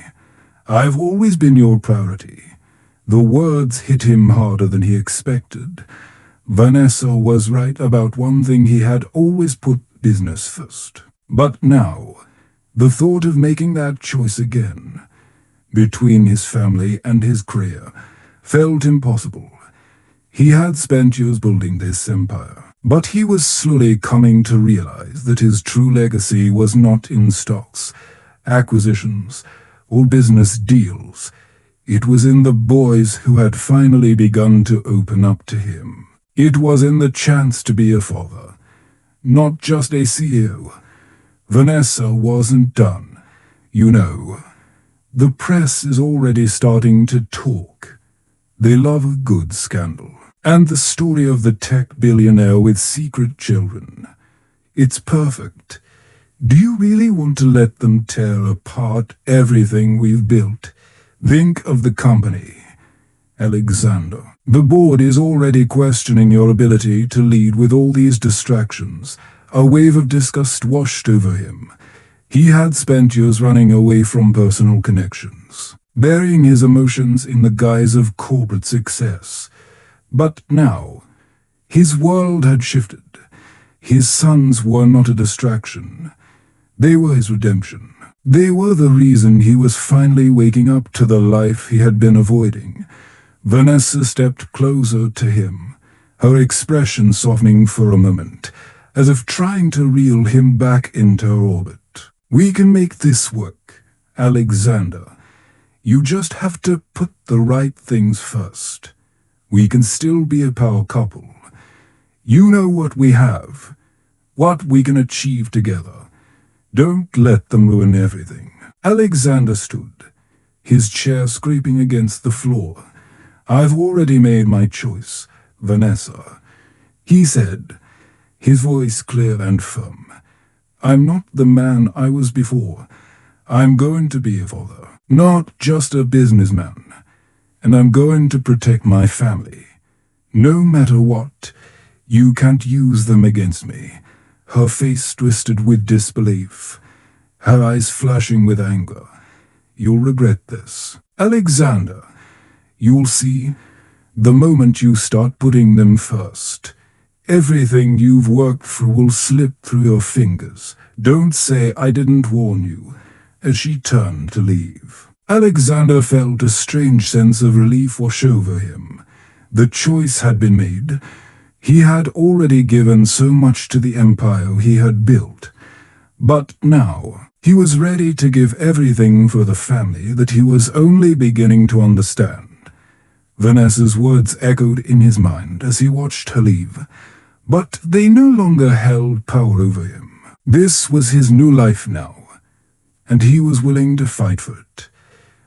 "I've always been your priority." The words hit him harder than he expected. Vanessa was right about one thing: he had always put business first. But now, the thought of making that choice again, between his family and his career, felt impossible. He had spent years building this empire, but he was slowly coming to realize that his true legacy was not in stocks, acquisitions, or business deals. It was in the boys who had finally begun to open up to him. It was in the chance to be a father, not just a CEO. Vanessa wasn't done. "You know, the press is already starting to talk. They love a good scandal. And the story of the tech billionaire with secret children. It's perfect. Do you really want to let them tear apart everything we've built? Think of the company, Alexander. The board is already questioning your ability to lead with all these distractions." A wave of disgust washed over him. He had spent years running away from personal connections, burying his emotions in the guise of corporate success. But now, his world had shifted. His sons were not a distraction. They were his redemption. They were the reason he was finally waking up to the life he had been avoiding. Vanessa stepped closer to him, her expression softening for a moment, as if trying to reel him back into her orbit. "We can make this work, Alexander. You just have to put the right things first. We can still be a power couple. You know what we have, what we can achieve together. Don't let them ruin everything. Alexander stood, his chair scraping against the floor. I've already made my choice, Vanessa, he said, his voice clear and firm. I'm not the man I was before. I'm going to be a father, not just a businessman. And I'm going to protect my family. No matter what, you can't use them against me. Her face twisted with disbelief, her eyes flashing with anger. You'll regret this. Alexander, you'll see, the moment you start putting them first, everything you've worked for will slip through your fingers. Don't say I didn't warn you, as she turned to leave. Alexander felt a strange sense of relief wash over him. The choice had been made. He had already given so much to the empire he had built. But now, he was ready to give everything for the family that he was only beginning to understand. Vanessa's words echoed in his mind as he watched her leave, but they no longer held power over him. This was his new life now, and he was willing to fight for it.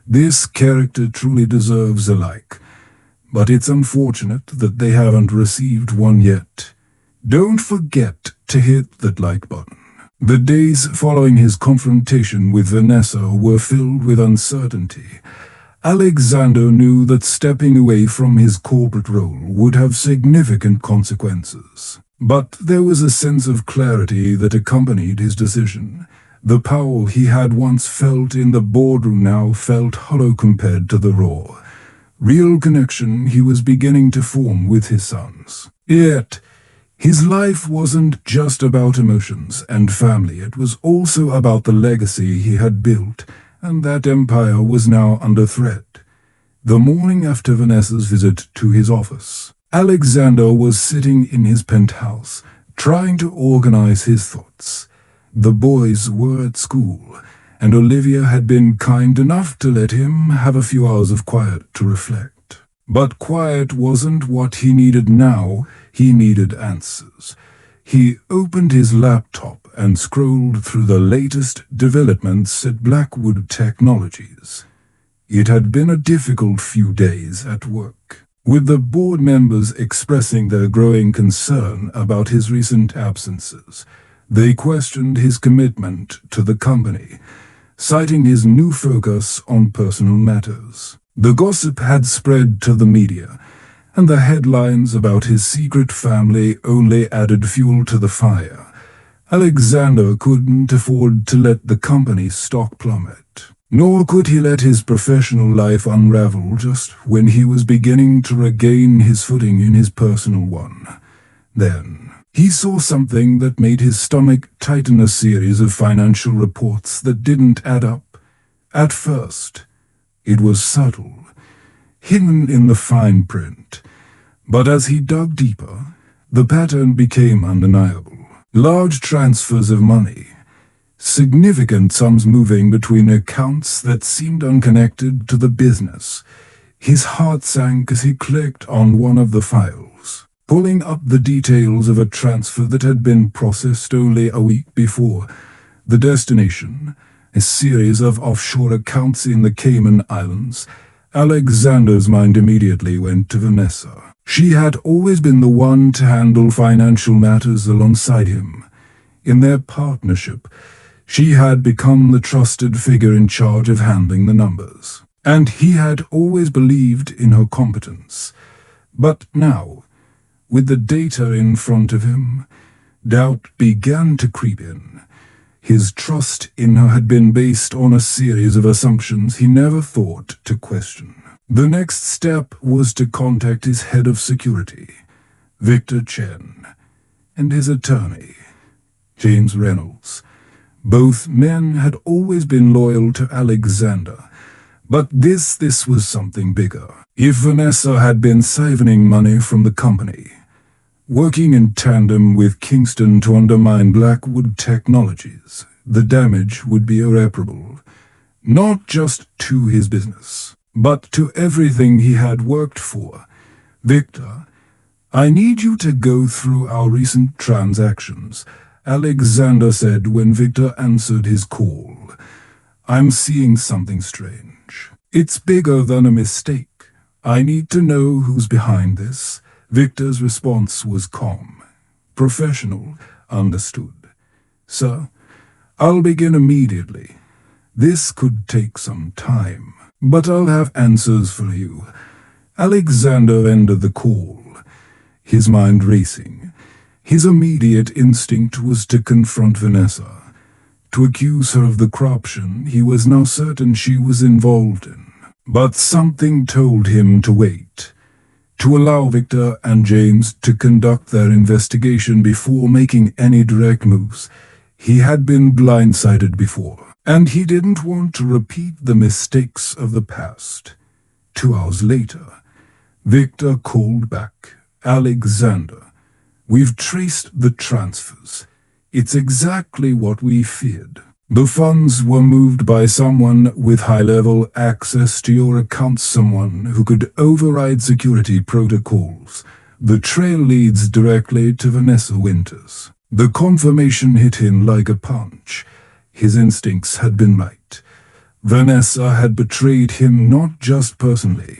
This character truly deserves a like, but it's unfortunate that they haven't received one yet. Don't forget to hit that like button. The days following his confrontation with Vanessa were filled with uncertainty. Alexander knew that stepping away from his corporate role would have significant consequences. But there was a sense of clarity that accompanied his decision. The power he had once felt in the boardroom now felt hollow compared to the raw, real connection he was beginning to form with his sons. Yet, his life wasn't just about emotions and family, it was also about the legacy he had built, and that empire was now under threat. The morning after Vanessa's visit to his office, Alexander was sitting in his penthouse, trying to organize his thoughts. The boys were at school, and Olivia had been kind enough to let him have a few hours of quiet to reflect. But quiet wasn't what he needed now. He needed answers. He opened his laptop and scrolled through the latest developments at Blackwood Technologies. It had been a difficult few days at work, with the board members expressing their growing concern about his recent absences. They questioned his commitment to the company, citing his new focus on personal matters. The gossip had spread to the media, and the headlines about his secret family only added fuel to the fire. Alexander couldn't afford to let the company's stock plummet, nor could he let his professional life unravel just when he was beginning to regain his footing in his personal one. Then, he saw something that made his stomach tighten, a series of financial reports that didn't add up. At first, it was subtle, hidden in the fine print. But as he dug deeper, the pattern became undeniable. Large transfers of money, significant sums moving between accounts that seemed unconnected to the business. His heart sank as he clicked on one of the files, pulling up the details of a transfer that had been processed only a week before. The destination, a series of offshore accounts in the Cayman Islands. Alexander's mind immediately went to Vanessa. She had always been the one to handle financial matters alongside him. In their partnership, she had become the trusted figure in charge of handling the numbers, and he had always believed in her competence. But now, with the data in front of him, doubt began to creep in. His trust in her had been based on a series of assumptions he never thought to question. The next step was to contact his head of security, Victor Chen, and his attorney, James Reynolds. Both men had always been loyal to Alexander, but this was something bigger. If Vanessa had been siphoning money from the company, working in tandem with Kingston to undermine Blackwood Technologies, the damage would be irreparable, not just to his business, but to everything he had worked for. Victor, I need you to go through our recent transactions Alexander said when Victor answered his call. "I'm seeing something strange. It's bigger than a mistake. I need to know who's behind this." Victor's response was calm. "Professional, understood. Sir, I'll begin immediately. This could take some time, but I'll have answers for you." Alexander ended the call, his mind racing. His immediate instinct was to confront Vanessa, to accuse her of the corruption he was now certain she was involved in. But something told him to wait, to allow Victor and James to conduct their investigation before making any direct moves. He had been blindsided before, and he didn't want to repeat the mistakes of the past. 2 hours later, Victor called back. "Alexander, we've traced the transfers. It's exactly what we feared. The funds were moved by someone with high-level access to your account, someone who could override security protocols. The trail leads directly to Vanessa Winters." The confirmation hit him like a punch. His instincts had been right. Vanessa had betrayed him not just personally,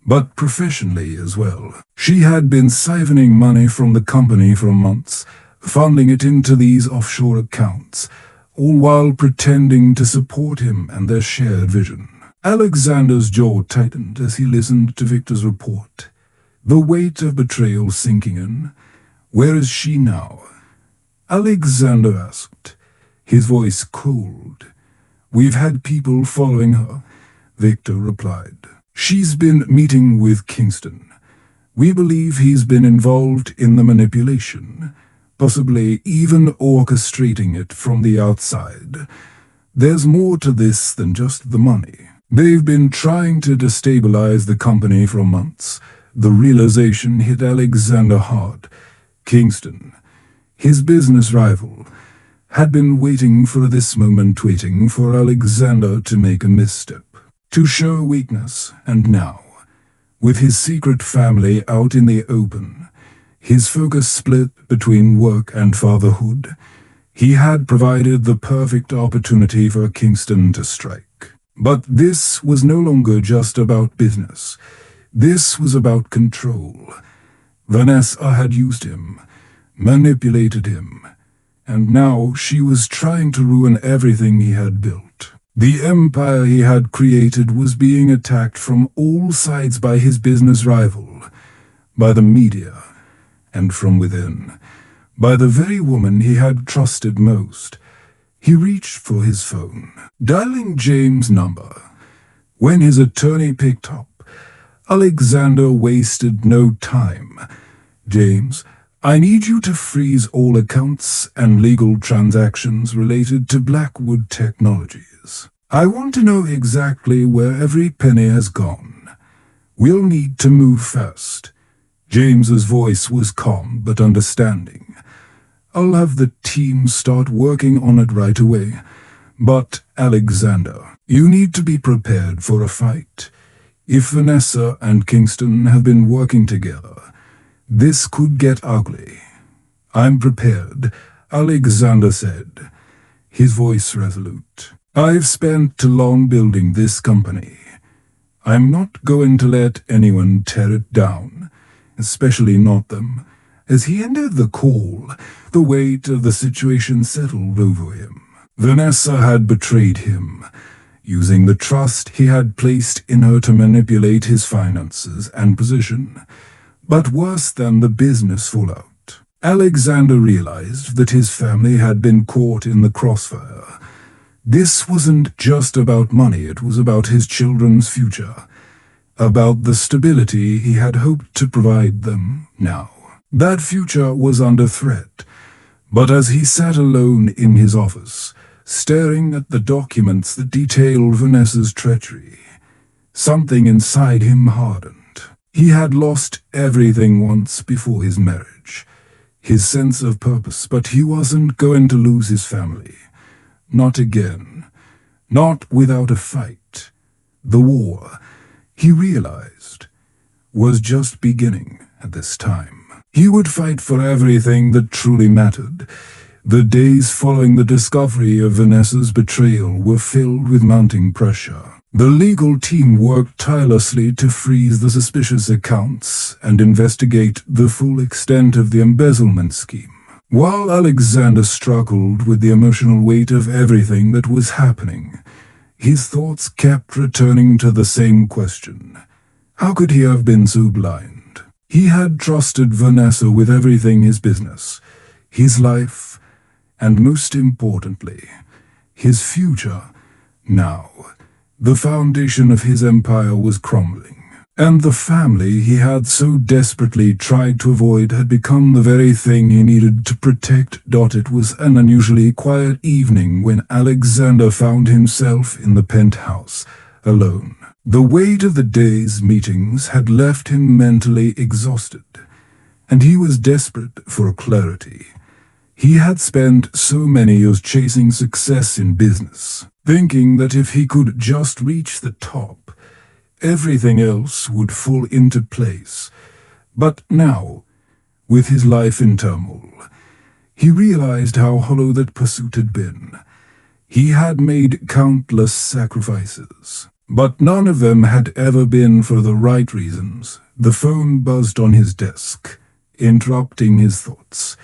but professionally as well. She had been siphoning money from the company for months, funneling it into these offshore accounts, all while pretending to support him and their shared vision. Alexander's jaw tightened as he listened to Victor's report, the weight of betrayal sinking in. "Where is she now?" Alexander asked, his voice cold. "We've had people following her," Victor replied. "She's been meeting with Kingston. We believe he's been involved in the manipulation, possibly even orchestrating it from the outside. There's more to this than just the money. They've been trying to destabilize the company for months." The realization hit Alexander hard. Kingston, his business rival, had been waiting for this moment, waiting for Alexander to make a misstep, to show weakness, and now, with his secret family out in the open, his focus split between work and fatherhood, he had provided the perfect opportunity for Kingston to strike. But this was no longer just about business. This was about control. Vanessa had used him, manipulated him, and now she was trying to ruin everything he had built. The empire he had created was being attacked from all sides by his business rival, by the media, and from within, by the very woman he had trusted most. He reached for his phone, dialing James' number. When his attorney picked up, Alexander wasted no time. "James, I need you to freeze all accounts and legal transactions related to Blackwood Technologies. I want to know exactly where every penny has gone. We'll need to move fast." James's voice was calm but understanding. "I'll have the team start working on it right away. But, Alexander, you need to be prepared for a fight. If Vanessa and Kingston have been working together, this could get ugly." "I'm prepared," Alexander said, his voice resolute. "I've spent too long building this company. I'm not going to let anyone tear it down, especially not them." As he ended the call, the weight of the situation settled over him. Vanessa had betrayed him, using the trust he had placed in her to manipulate his finances and position. But worse than the business fallout, Alexander realized that his family had been caught in the crossfire. This wasn't just about money, it was about his children's future, about the stability he had hoped to provide them now. That future was under threat, but as he sat alone in his office, staring at the documents that detailed Vanessa's treachery, something inside him hardened. He had lost everything once before his marriage, his sense of purpose, but he wasn't going to lose his family. Not again. Not without a fight. The war, he realized, was just beginning at this time. He would fight for everything that truly mattered. The days following the discovery of Vanessa's betrayal were filled with mounting pressure. The legal team worked tirelessly to freeze the suspicious accounts and investigate the full extent of the embezzlement scheme. While Alexander struggled with the emotional weight of everything that was happening, his thoughts kept returning to the same question. How could he have been so blind? He had trusted Vanessa with everything: his business, his life, and most importantly, his future. Now, the foundation of his empire was crumbling, and the family he had so desperately tried to avoid had become the very thing he needed to protect. It was an unusually quiet evening when Alexander found himself in the penthouse, alone. The weight of the day's meetings had left him mentally exhausted, and he was desperate for clarity. He had spent so many years chasing success in business, thinking that if he could just reach the top, everything else would fall into place. But now, with his life in turmoil, he realized how hollow that pursuit had been. He had made countless sacrifices, but none of them had ever been for the right reasons. The phone buzzed on his desk, interrupting his thoughts.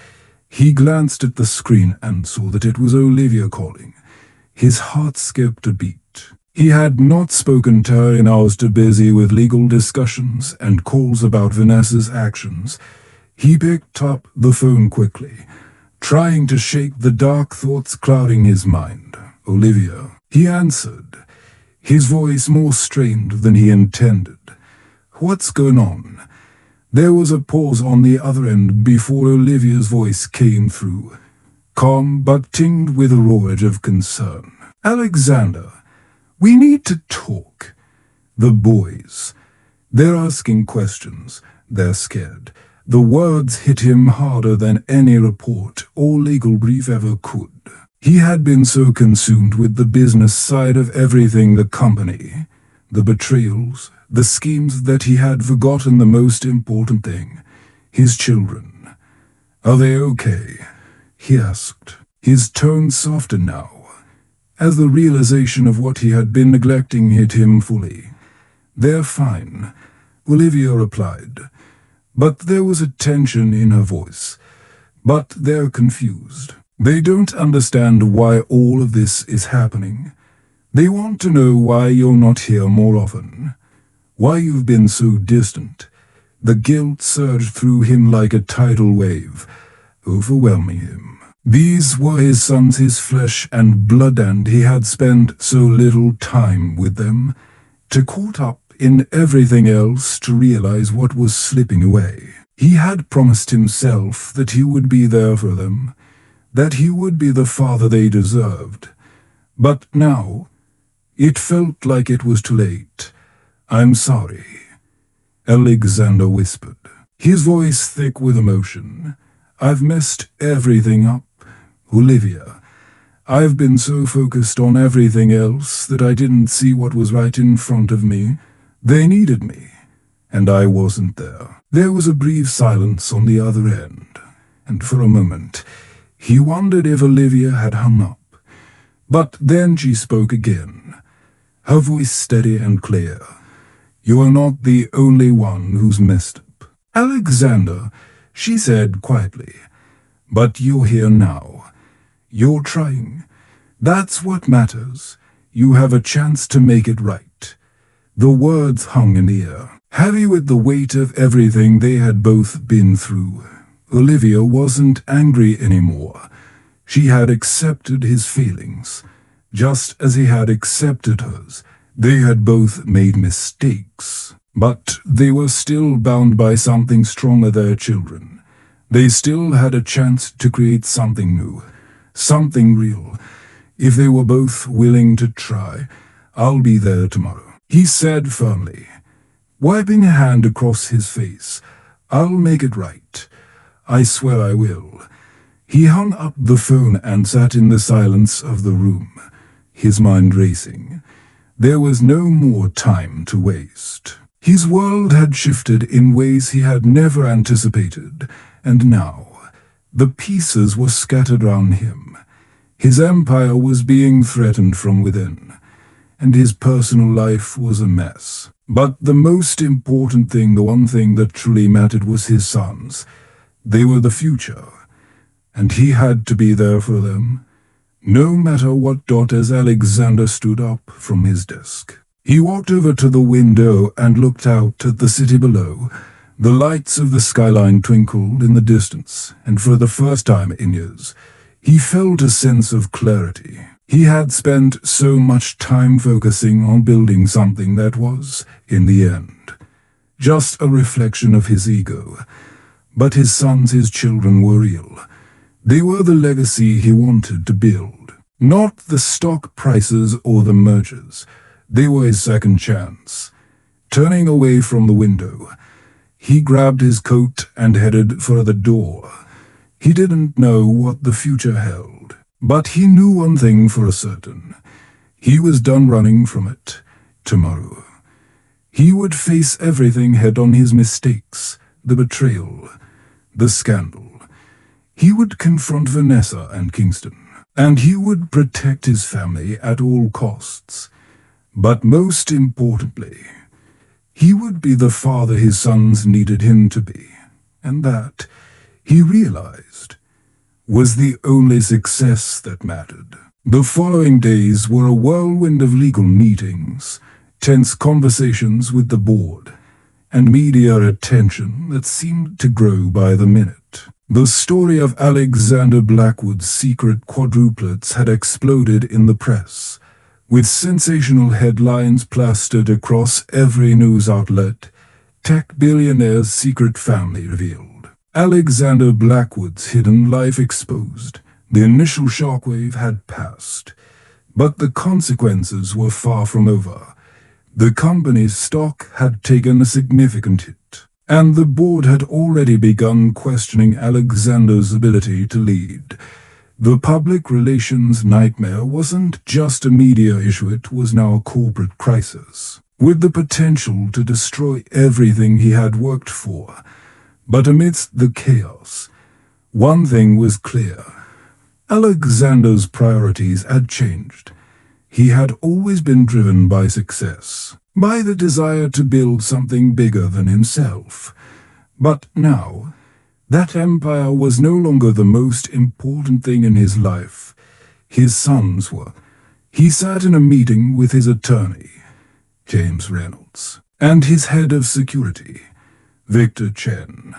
He glanced at the screen and saw that it was Olivia calling. His heart skipped a beat. He had not spoken to her in hours, too busy with legal discussions and calls about Vanessa's actions. He picked up the phone quickly, trying to shake the dark thoughts clouding his mind. "Olivia," he answered, his voice more strained than he intended. "What's going on?" There was a pause on the other end before Olivia's voice came through, calm but tinged with a raw edge of concern. "Alexander, we need to talk. The boys, they're asking questions. They're scared." The words hit him harder than any report or legal brief ever could. He had been so consumed with the business side of everything, the company, the betrayals, the schemes, that he had forgotten the most important thing: his children. "Are they okay?" he asked. His tone softened now, as the realization of what he had been neglecting hit him fully. "They're fine," Olivia replied, but there was a tension in her voice. "But they're confused. They don't understand why all of this is happening. They want to know why you're not here more often, why you've been so distant." The guilt surged through him like a tidal wave, overwhelming him. These were his sons, his flesh and blood, and he had spent so little time with them, too caught up in everything else to realize what was slipping away. He had promised himself that he would be there for them, that he would be the father they deserved. But now, it felt like it was too late. "I'm sorry," Alexander whispered, his voice thick with emotion. "I've messed everything up, Olivia. I've been so focused on everything else that I didn't see what was right in front of me. They needed me, and I wasn't there." There was a brief silence on the other end, and for a moment, he wondered if Olivia had hung up. But then she spoke again, her voice steady and clear. "You are not the only one who's messed up, Alexander," she said quietly. "But you're here now. You're trying. That's what matters. You have a chance to make it right." The words hung in the air, heavy with the weight of everything they had both been through. Olivia wasn't angry anymore. She had accepted his feelings, just as he had accepted hers. They had both made mistakes, but they were still bound by something stronger: their children. They still had a chance to create something new, something real, if they were both willing to try. "I'll be there tomorrow," he said firmly, wiping a hand across his face. "I'll make it right. I swear I will." He hung up the phone and sat in the silence of the room, his mind racing. There was no more time to waste. His world had shifted in ways he had never anticipated, and now, The pieces were scattered round him. His empire was being threatened from within, and his personal life was a mess. But the most important thing, the one thing that truly mattered, was his sons. They were the future, and he had to be there for them, no matter what. As Alexander stood up from his desk, he walked over to the window and looked out at the city below. The lights of the skyline twinkled in the distance, and for the first time in years, he felt a sense of clarity. He had spent so much time focusing on building something that was, in the end, just a reflection of his ego. But his sons, his children, were real. They were the legacy he wanted to build. Not the stock prices or the mergers. They were his second chance. Turning away from the window, he grabbed his coat and headed for the door. He didn't know what the future held, but he knew one thing for a certain. He was done running from it. Tomorrow, he would face everything head-on: his mistakes, the betrayal, the scandal. He would confront Vanessa and Kingston, and he would protect his family at all costs. But most importantly, he would be the father his sons needed him to be, and that, he realized, was the only success that mattered. The following days were a whirlwind of legal meetings, tense conversations with the board, and media attention that seemed to grow by the minute. The story of Alexander Blackwood's secret quadruplets had exploded in the press, with sensational headlines plastered across every news outlet. Tech billionaire's secret family revealed. Alexander Blackwood's hidden life exposed. The initial shockwave had passed, but the consequences were far from over. The company's stock had taken a significant hit, and the board had already begun questioning Alexander's ability to lead. The public relations nightmare wasn't just a media issue, it was now a corporate crisis, with the potential to destroy everything he had worked for. But amidst the chaos, one thing was clear. Alexander's priorities had changed. He had always been driven by success, by the desire to build something bigger than himself. But now, that empire was no longer the most important thing in his life. His sons were. He sat in a meeting with his attorney, James Reynolds, and his head of security, Victor Chen.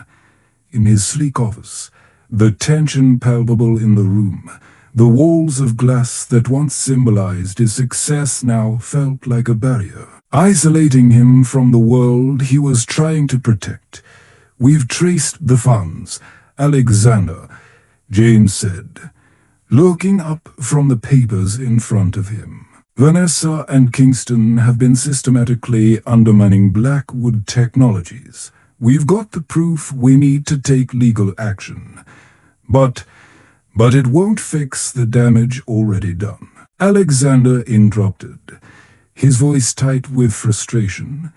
In his sleek office, the tension palpable in the room, the walls of glass that once symbolized his success now felt like a barrier, isolating him from the world he was trying to protect. "We've traced the funds, Alexander," James said, looking up from the papers in front of him. "Vanessa and Kingston have been systematically undermining Blackwood Technologies. We've got the proof. We need to take legal action. But it won't fix the damage already done." Alexander interrupted, his voice tight with frustration.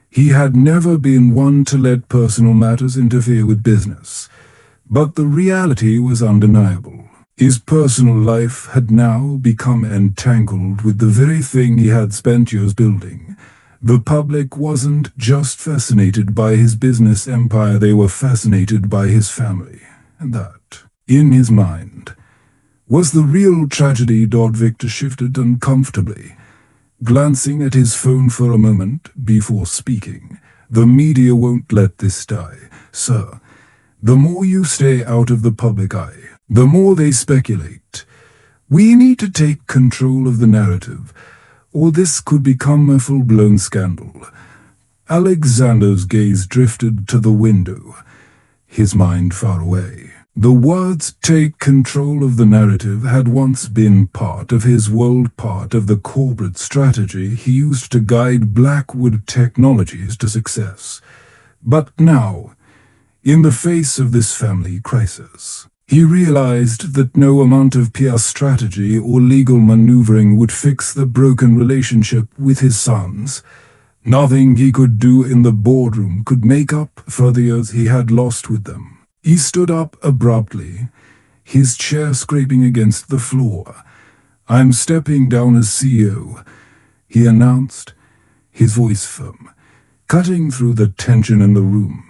He had never been one to let personal matters interfere with business. But the reality was undeniable. His personal life had now become entangled with the very thing he had spent years building. The public wasn't just fascinated by his business empire, they were fascinated by his family. And that, in his mind, was the real tragedy. Victor shifted uncomfortably, glancing at his phone for a moment before speaking. "The media won't let this die, sir. The more you stay out of the public eye, the more they speculate. We need to take control of the narrative, or this could become a full-blown scandal." Alexander's gaze drifted to the window, his mind far away. The words "take control of the narrative" had once been part of his world, part of the corporate strategy he used to guide Blackwood Technologies to success. But now, in the face of this family crisis, he realized that no amount of PR strategy or legal maneuvering would fix the broken relationship with his sons. Nothing he could do in the boardroom could make up for the years he had lost with them. He stood up abruptly, his chair scraping against the floor. "I'm stepping down as CEO," he announced, his voice firm, cutting through the tension in the room.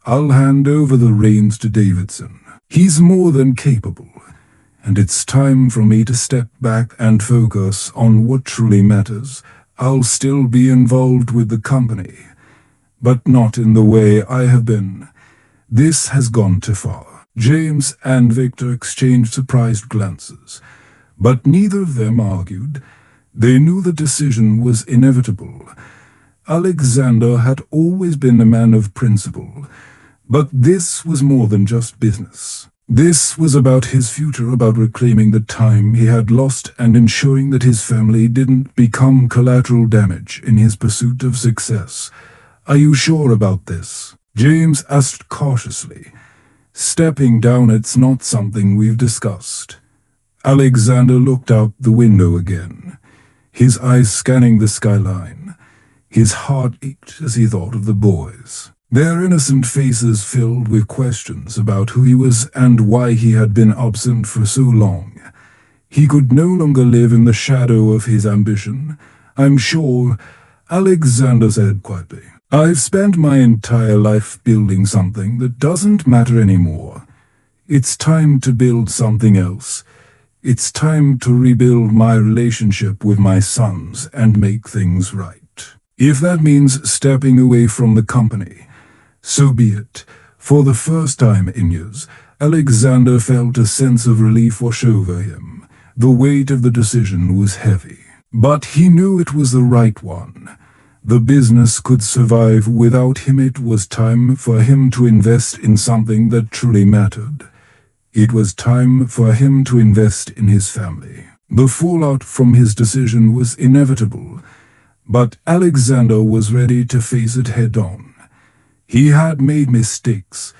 "I'll hand over the reins to Davidson. He's more than capable, and it's time for me to step back and focus on what truly matters. I'll still be involved with the company, but not in the way I have been. This has gone too far." James and Victor exchanged surprised glances, but neither of them argued. They knew the decision was inevitable. Alexander had always been a man of principle, but this was more than just business. This was about his future, about reclaiming the time he had lost and ensuring that his family didn't become collateral damage in his pursuit of success. "Are you sure about this?" James asked cautiously. "Stepping down, it's not something we've discussed." Alexander looked out the window again, his eyes scanning the skyline. His heart ached as he thought of the boys, their innocent faces filled with questions about who he was and why he had been absent for so long. He could no longer live in the shadow of his ambition. "I'm sure," Alexander said quietly. "I've spent my entire life building something that doesn't matter anymore. It's time to build something else. It's time to rebuild my relationship with my sons and make things right. If that means stepping away from the company, so be it." For the first time in years, Alexander felt a sense of relief wash over him. The weight of the decision was heavy, but he knew it was the right one. The business could survive without him. It was time for him to invest in something that truly mattered. It was time for him to invest in his family. The fallout from his decision was inevitable, but Alexander was ready to face it head-on. He had made mistakes,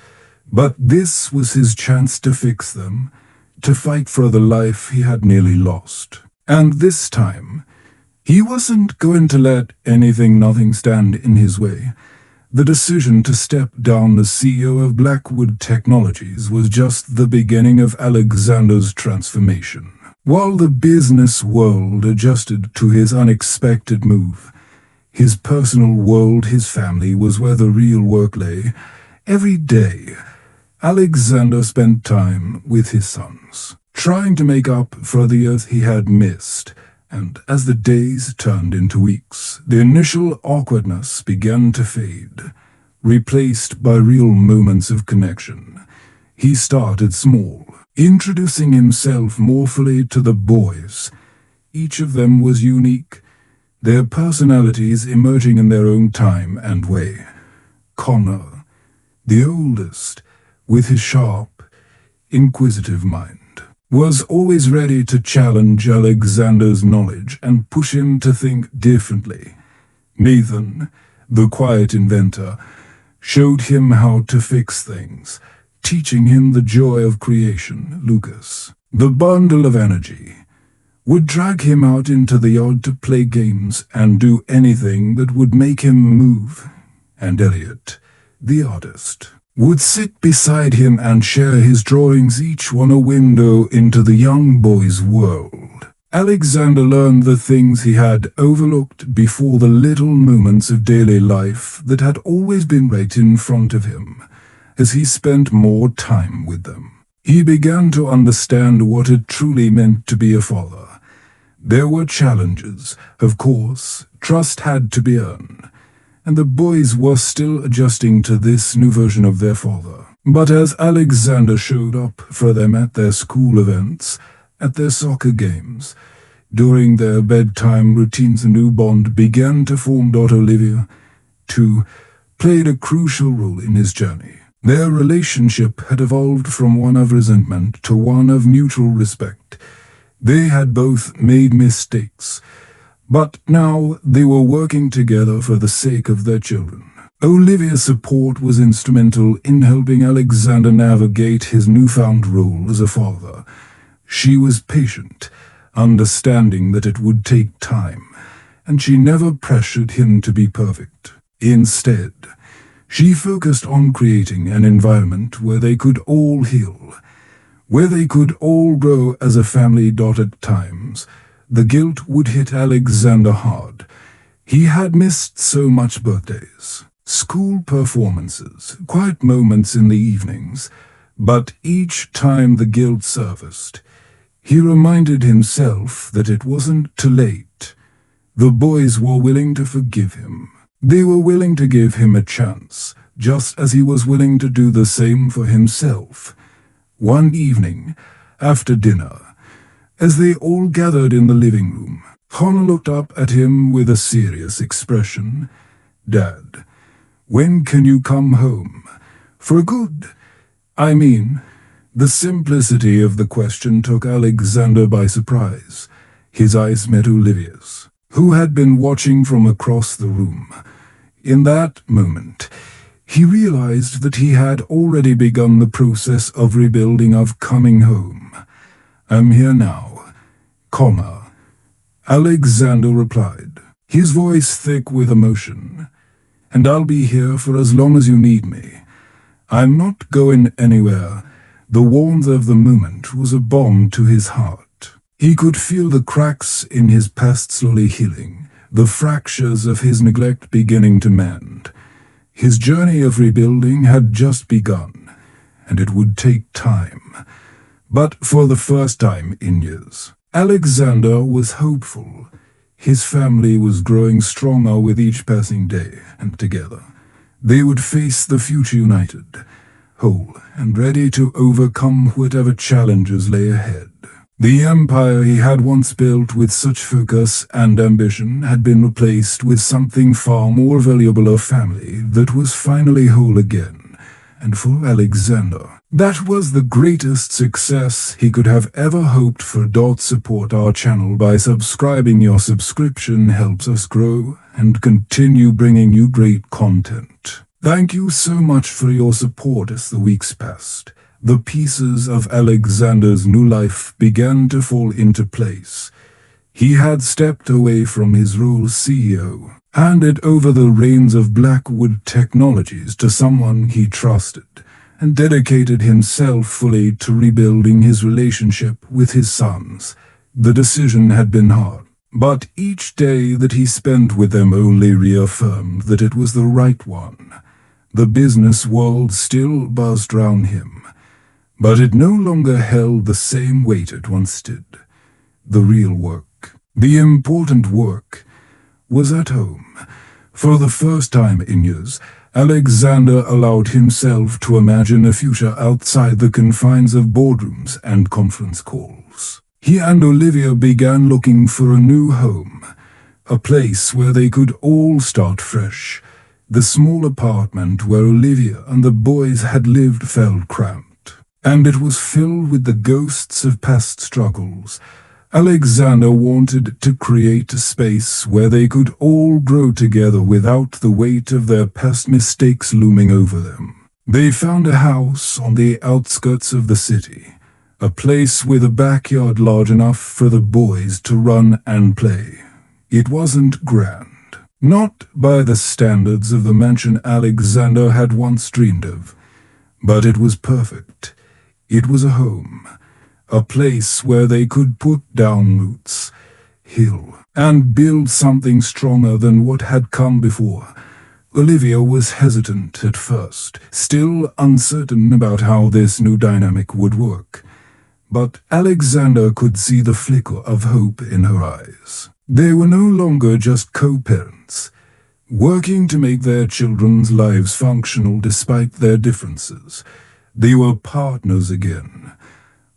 but this was his chance to fix them, to fight for the life he had nearly lost. And this time, he wasn't going to let nothing stand in his way. The decision to step down as CEO of Blackwood Technologies was just the beginning of Alexander's transformation. While the business world adjusted to his unexpected move, his personal world, his family, was where the real work lay. Every day, Alexander spent time with his sons, trying to make up for the years he had missed. And as the days turned into weeks, the initial awkwardness began to fade, replaced by real moments of connection. He started small, introducing himself more fully to the boys. Each of them was unique, their personalities emerging in their own time and way. Connor, the oldest, with his sharp, inquisitive mind, was always ready to challenge Alexander's knowledge and push him to think differently. Nathan, the quiet inventor, showed him how to fix things, teaching him the joy of creation. Lucas, the bundle of energy, would drag him out into the yard to play games and do anything that would make him move. And Elliot, the artist, would sit beside him and share his drawings, each one a window into the young boy's world. Alexander learned the things he had overlooked before, the little moments of daily life that had always been right in front of him. As he spent more time with them, he began to understand what it truly meant to be a father. There were challenges, of course. Trust had to be earned, and the boys were still adjusting to this new version of their father. But as Alexander showed up for them at their school events, at their soccer games, during their bedtime routines, a new bond began to form. Olivia, too, played a crucial role in his journey. Their relationship had evolved from one of resentment to one of mutual respect. They had both made mistakes, but now they were working together for the sake of their children. Olivia's support was instrumental in helping Alexander navigate his newfound role as a father. She was patient, understanding that it would take time, and she never pressured him to be perfect. Instead, She focused on creating an environment where they could all heal, where they could all grow as a family. At times, the guilt would hit Alexander hard. He had missed so much birthdays, school performances, quiet moments in the evenings, but each time the guilt surfaced, he reminded himself that it wasn't too late. The boys were willing to forgive him. They were willing to give him a chance, just as he was willing to do the same for himself. One evening, after dinner, as they all gathered in the living room, Connor looked up at him with a serious expression. "Dad, when can you come home? For good? I mean..." The simplicity of the question took Alexander by surprise. His eyes met Olivia's, who had been watching from across the room. In that moment, he realized that he had already begun the process of rebuilding, of coming home. "I'm here now, Connor," Alexander replied, his voice thick with emotion. "And I'll be here for as long as you need me. I'm not going anywhere." The warmth of the moment was a balm to his heart. He could feel the cracks in his past slowly healing, the fractures of his neglect beginning to mend. His journey of rebuilding had just begun, and it would take time. But for the first time in years, Alexander was hopeful. His family was growing stronger with each passing day, and together they would face the future united, whole and ready to overcome whatever challenges lay ahead. The empire he had once built with such focus and ambition had been replaced with something far more valuable, a family that was finally whole again. And for Alexander, that was the greatest success he could have ever hoped for. Support our channel by subscribing. Your subscription helps us grow and continue bringing you great content. Thank you so much for your support. As the weeks passed, the pieces of Alexander's new life began to fall into place. He had stepped away from his role as CEO, handed over the reins of Blackwood Technologies to someone he trusted, and dedicated himself fully to rebuilding his relationship with his sons. The decision had been hard, but each day that he spent with them only reaffirmed that it was the right one. The business world still buzzed round him, but it no longer held the same weight it once did. The real work, the important work, was at home. For the first time in years, Alexander allowed himself to imagine a future outside the confines of boardrooms and conference calls. He and Olivia began looking for a new home, a place where they could all start fresh. The small apartment where Olivia and the boys had lived felt cramped, and it was filled with the ghosts of past struggles. Alexander wanted to create a space where they could all grow together without the weight of their past mistakes looming over them. They found a house on the outskirts of the city, a place with a backyard large enough for the boys to run and play. It wasn't grand, not by the standards of the mansion Alexander had once dreamed of, but it was perfect. It was a home, a place where they could put down roots, heal, and build something stronger than what had come before. Olivia was hesitant at first, still uncertain about how this new dynamic would work. But Alexander could see the flicker of hope in her eyes. They were no longer just co-parents, working to make their children's lives functional despite their differences. They were partners again,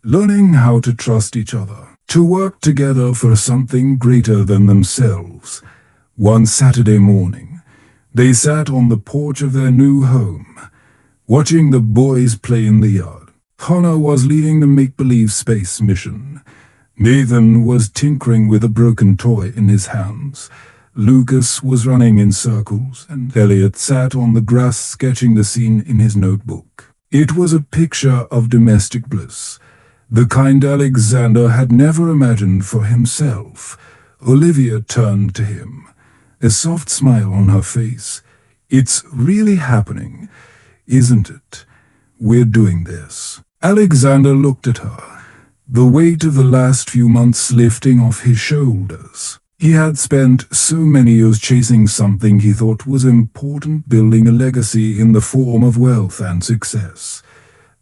learning how to trust each other, to work together for something greater than themselves. One Saturday morning, they sat on the porch of their new home, watching the boys play in the yard. Connor was leading the make-believe space mission. Nathan was tinkering with a broken toy in his hands. Lucas was running in circles, and Elliot sat on the grass sketching the scene in his notebook. It was a picture of domestic bliss, the kind Alexander had never imagined for himself. Olivia turned to him, a soft smile on her face. It's really happening, isn't it? We're doing this. Alexander looked at her, the weight of the last few months lifting off his shoulders. He had spent so many years chasing something he thought was important, building a legacy in the form of wealth and success.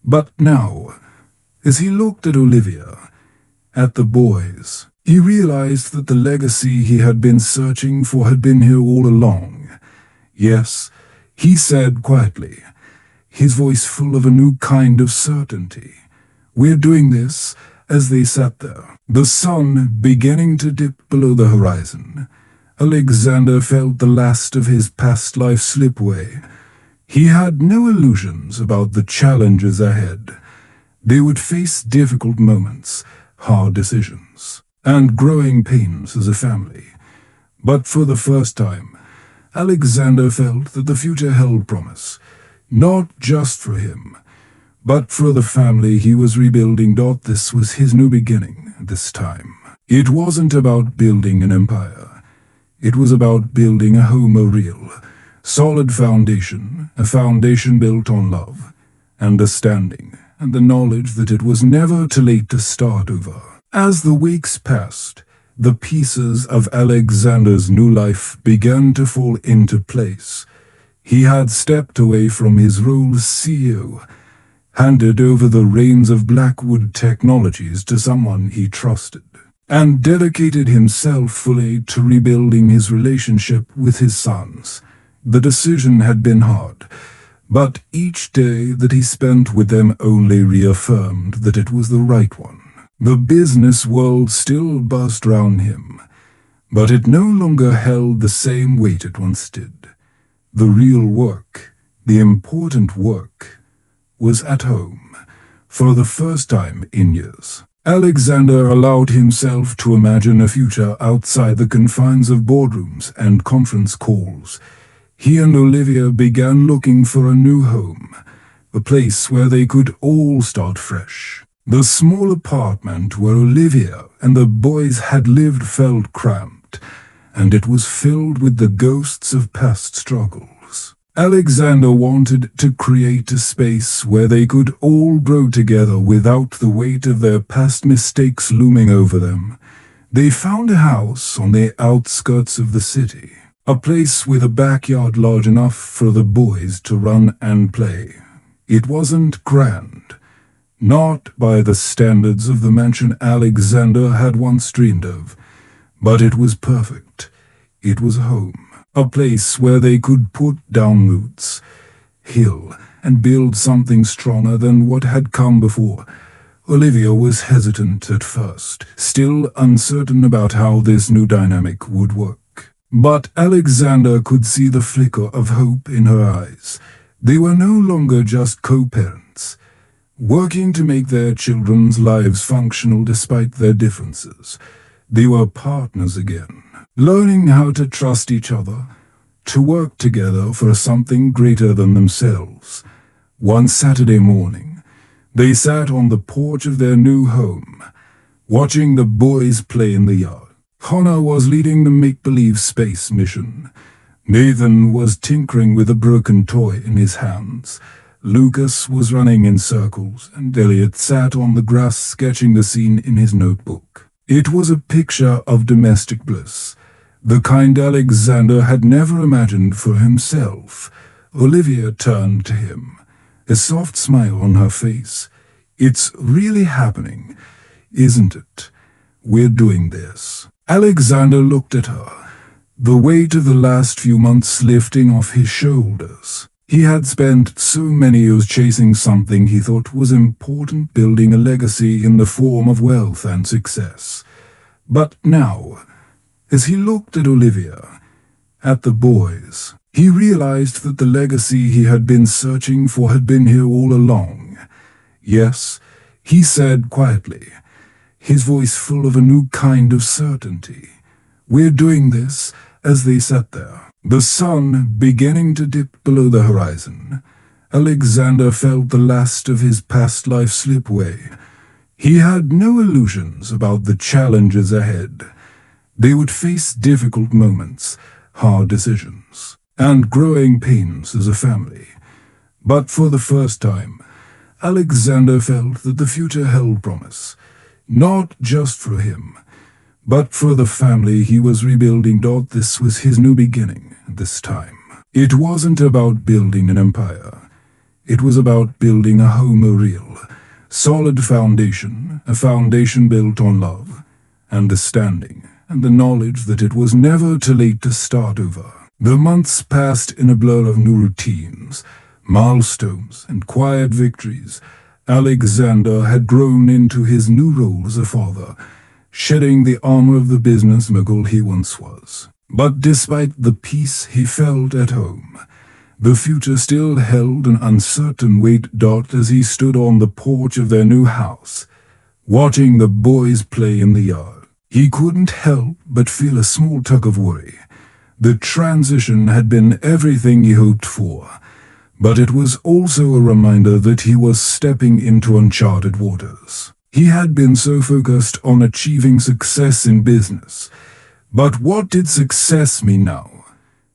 But now, as he looked at Olivia, at the boys, he realized that the legacy he had been searching for had been here all along. Yes, he said quietly, his voice full of a new kind of certainty. We're doing this. As they sat there, the sun beginning to dip below the horizon, Alexander felt the last of his past life slip away. He had no illusions about the challenges ahead. They would face difficult moments, hard decisions, and growing pains as a family. But for the first time, Alexander felt that the future held promise, not just for him, but for the family he was rebuilding. This was his new beginning this time. It wasn't about building an empire. It was about building a home, a real, solid foundation, a foundation built on love, understanding, and the knowledge that it was never too late to start over. As the weeks passed, the pieces of Alexander's new life began to fall into place. He had stepped away from his role as CEO, handed over the reins of Blackwood Technologies to someone he trusted, and dedicated himself fully to rebuilding his relationship with his sons. The decision had been hard, but each day that he spent with them only reaffirmed that it was the right one. The business world still buzzed round him, but it no longer held the same weight it once did. The real work, the important work, was at home. For the first time in years, Alexander allowed himself to imagine a future outside the confines of boardrooms and conference calls. He and Olivia began looking for a new home, a place where they could all start fresh. The small apartment where Olivia and the boys had lived felt cramped, and it was filled with the ghosts of past struggles. Alexander wanted to create a space where they could all grow together without the weight of their past mistakes looming over them. They found a house on the outskirts of the city, a place with a backyard large enough for the boys to run and play. It wasn't grand, not by the standards of the mansion Alexander had once dreamed of, but it was perfect. It was home. A place where they could put down roots, heal, and build something stronger than what had come before. Olivia was hesitant at first, still uncertain about how this new dynamic would work. But Alexander could see the flicker of hope in her eyes. They were no longer just co-parents, working to make their children's lives functional despite their differences. They were partners again, learning how to trust each other, to work together for something greater than themselves. One Saturday morning, they sat on the porch of their new home, watching the boys play in the yard. Connor was leading the make-believe space mission. Nathan was tinkering with a broken toy in his hands. Lucas was running in circles, and Elliot sat on the grass sketching the scene in his notebook. It was a picture of domestic bliss, the kind Alexander had never imagined for himself. Olivia turned to him, a soft smile on her face. It's really happening, isn't it? We're doing this. Alexander looked at her, the weight of the last few months lifting off his shoulders. He had spent so many years chasing something he thought was important, building a legacy in the form of wealth and success. But now, as he looked at Olivia, at the boys, he realized that the legacy he had been searching for had been here all along. Yes, he said quietly, his voice full of a new kind of certainty. We're doing this. As they sat there, the sun beginning to dip below the horizon, Alexander felt the last of his past life slip away. He had no illusions about the challenges ahead. They would face difficult moments, hard decisions, and growing pains as a family. But for the first time, Alexander felt that the future held promise, not just for him, but for the family he was rebuilding. This was his new beginning this time. It wasn't about building an empire. It was about building a home, a real, solid foundation, a foundation built on love, understanding, and the knowledge that it was never too late to start over. The months passed in a blur of new routines, milestones, and quiet victories. Alexander had grown into his new role as a father, shedding the armor of the business mogul he once was. But despite the peace he felt at home, the future still held an uncertain weight. As he stood on the porch of their new house, watching the boys play in the yard, he couldn't help but feel a small tug of worry. The transition had been everything he hoped for, but it was also a reminder that he was stepping into uncharted waters. He had been so focused on achieving success in business. But what did success mean now?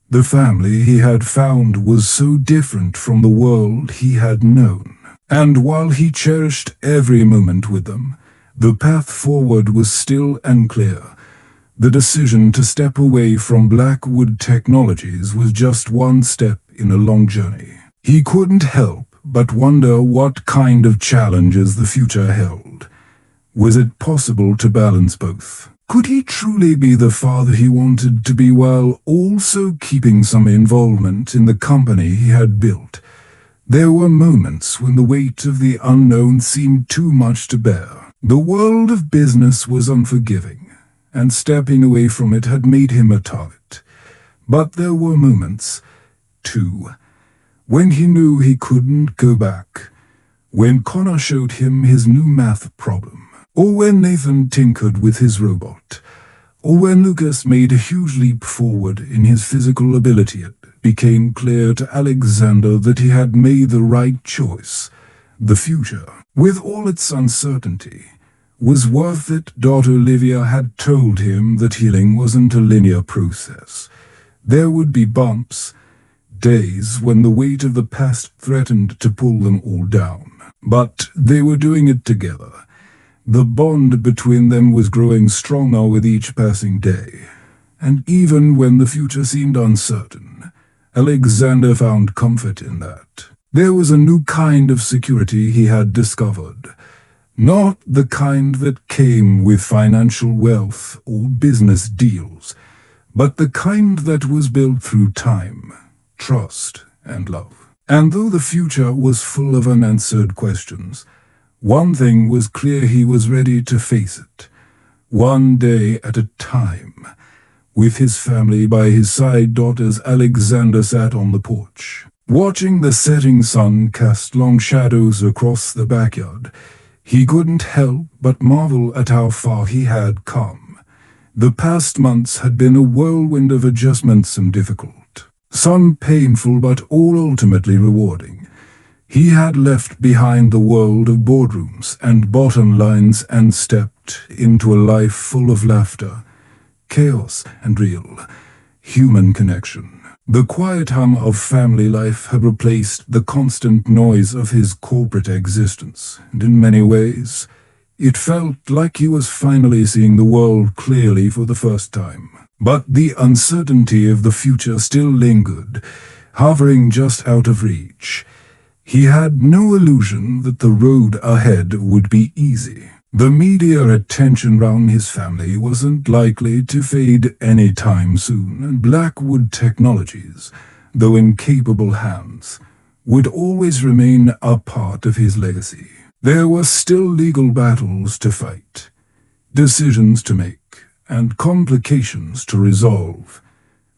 The family he had found was so different from the world he had known. And while he cherished every moment with them, the path forward was still unclear. The decision to step away from Blackwood Technologies was just one step in a long journey. He couldn't help but wonder what kind of challenges the future held. Was it possible to balance both? Could he truly be the father he wanted to be while also keeping some involvement in the company he had built? There were moments when the weight of the unknown seemed too much to bear. The world of business was unforgiving, and stepping away from it had made him a target. But there were moments, too, when he knew he couldn't go back. When Connor showed him his new math problem, or when Nathan tinkered with his robot, or when Lucas made a huge leap forward in his physical ability, it became clear to Alexander that he had made the right choice. The future, with all its uncertainty, was worth it. Olivia had told him that healing wasn't a linear process. There would be bumps, days when the weight of the past threatened to pull them all down. But they were doing it together. The bond between them was growing stronger with each passing day. And even when the future seemed uncertain, Alexander found comfort in that. There was a new kind of security he had discovered. Not the kind that came with financial wealth or business deals, but the kind that was built through time, trust, and love. And though the future was full of unanswered questions, one thing was clear: he was ready to face it, one day at a time. With his family by his side, as Alexander sat on the porch, watching the setting sun cast long shadows across the backyard, he couldn't help but marvel at how far he had come. The past months had been a whirlwind of adjustments, some difficult, some painful, but all ultimately rewarding. He had left behind the world of boardrooms and bottom lines and stepped into a life full of laughter, chaos, and real, human connection. The quiet hum of family life had replaced the constant noise of his corporate existence, and in many ways, it felt like he was finally seeing the world clearly for the first time. But the uncertainty of the future still lingered, hovering just out of reach. He had no illusion that the road ahead would be easy. The media attention round his family wasn't likely to fade anytime soon, and Blackwood Technologies, though in capable hands, would always remain a part of his legacy. There were still legal battles to fight, decisions to make, and complications to resolve.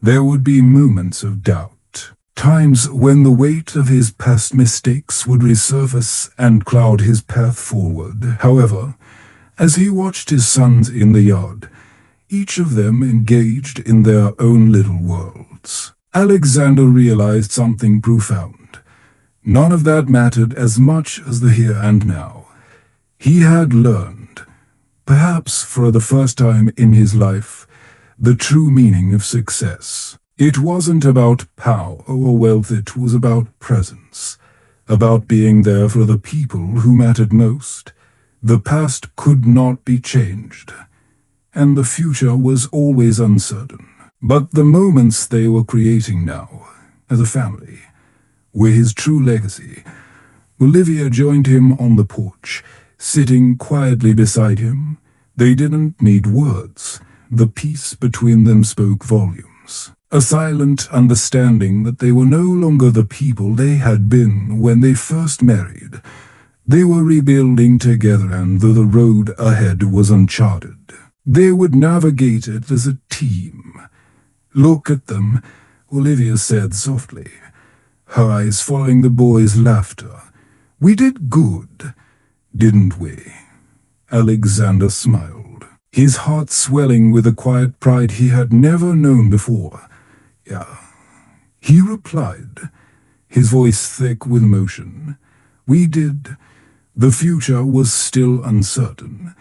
There would be moments of doubt. Times when the weight of his past mistakes would resurface and cloud his path forward. However, as he watched his sons in the yard, each of them engaged in their own little worlds, Alexander realized something profound. None of that mattered as much as the here and now. He had learned, perhaps for the first time in his life, the true meaning of success. It wasn't about power or wealth, it was about presence, about being there for the people who mattered most. The past could not be changed, and the future was always uncertain. But the moments they were creating now, as a family, were his true legacy. Olivia joined him on the porch, sitting quietly beside him. They didn't need words. The peace between them spoke volumes. A silent understanding that they were no longer the people they had been when they first married. They were rebuilding together, and though the road ahead was uncharted, they would navigate it as a team. "Look at them," Olivia said softly, her eyes following the boys' laughter. "We did good, didn't we?" Alexander smiled, his heart swelling with a quiet pride he had never known before. "Yeah," he replied, his voice thick with emotion. "We did. The future was still uncertain.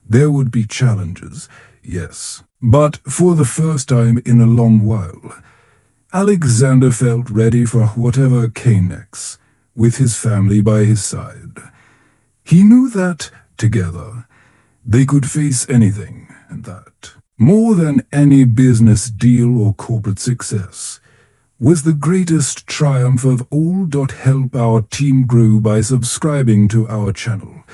There would be challenges, yes. But for the first time in a long while, Alexander felt ready for whatever came next, with his family by his side. He knew that, together, they could face anything, and that, more than any business deal or corporate success, was the greatest triumph of all. Help our team grow by subscribing to our channel,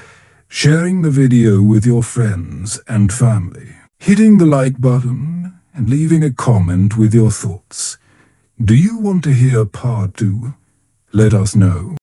sharing the video with your friends and family, hitting the like button, and leaving a comment with your thoughts. Do you want to hear part 2? Let us know.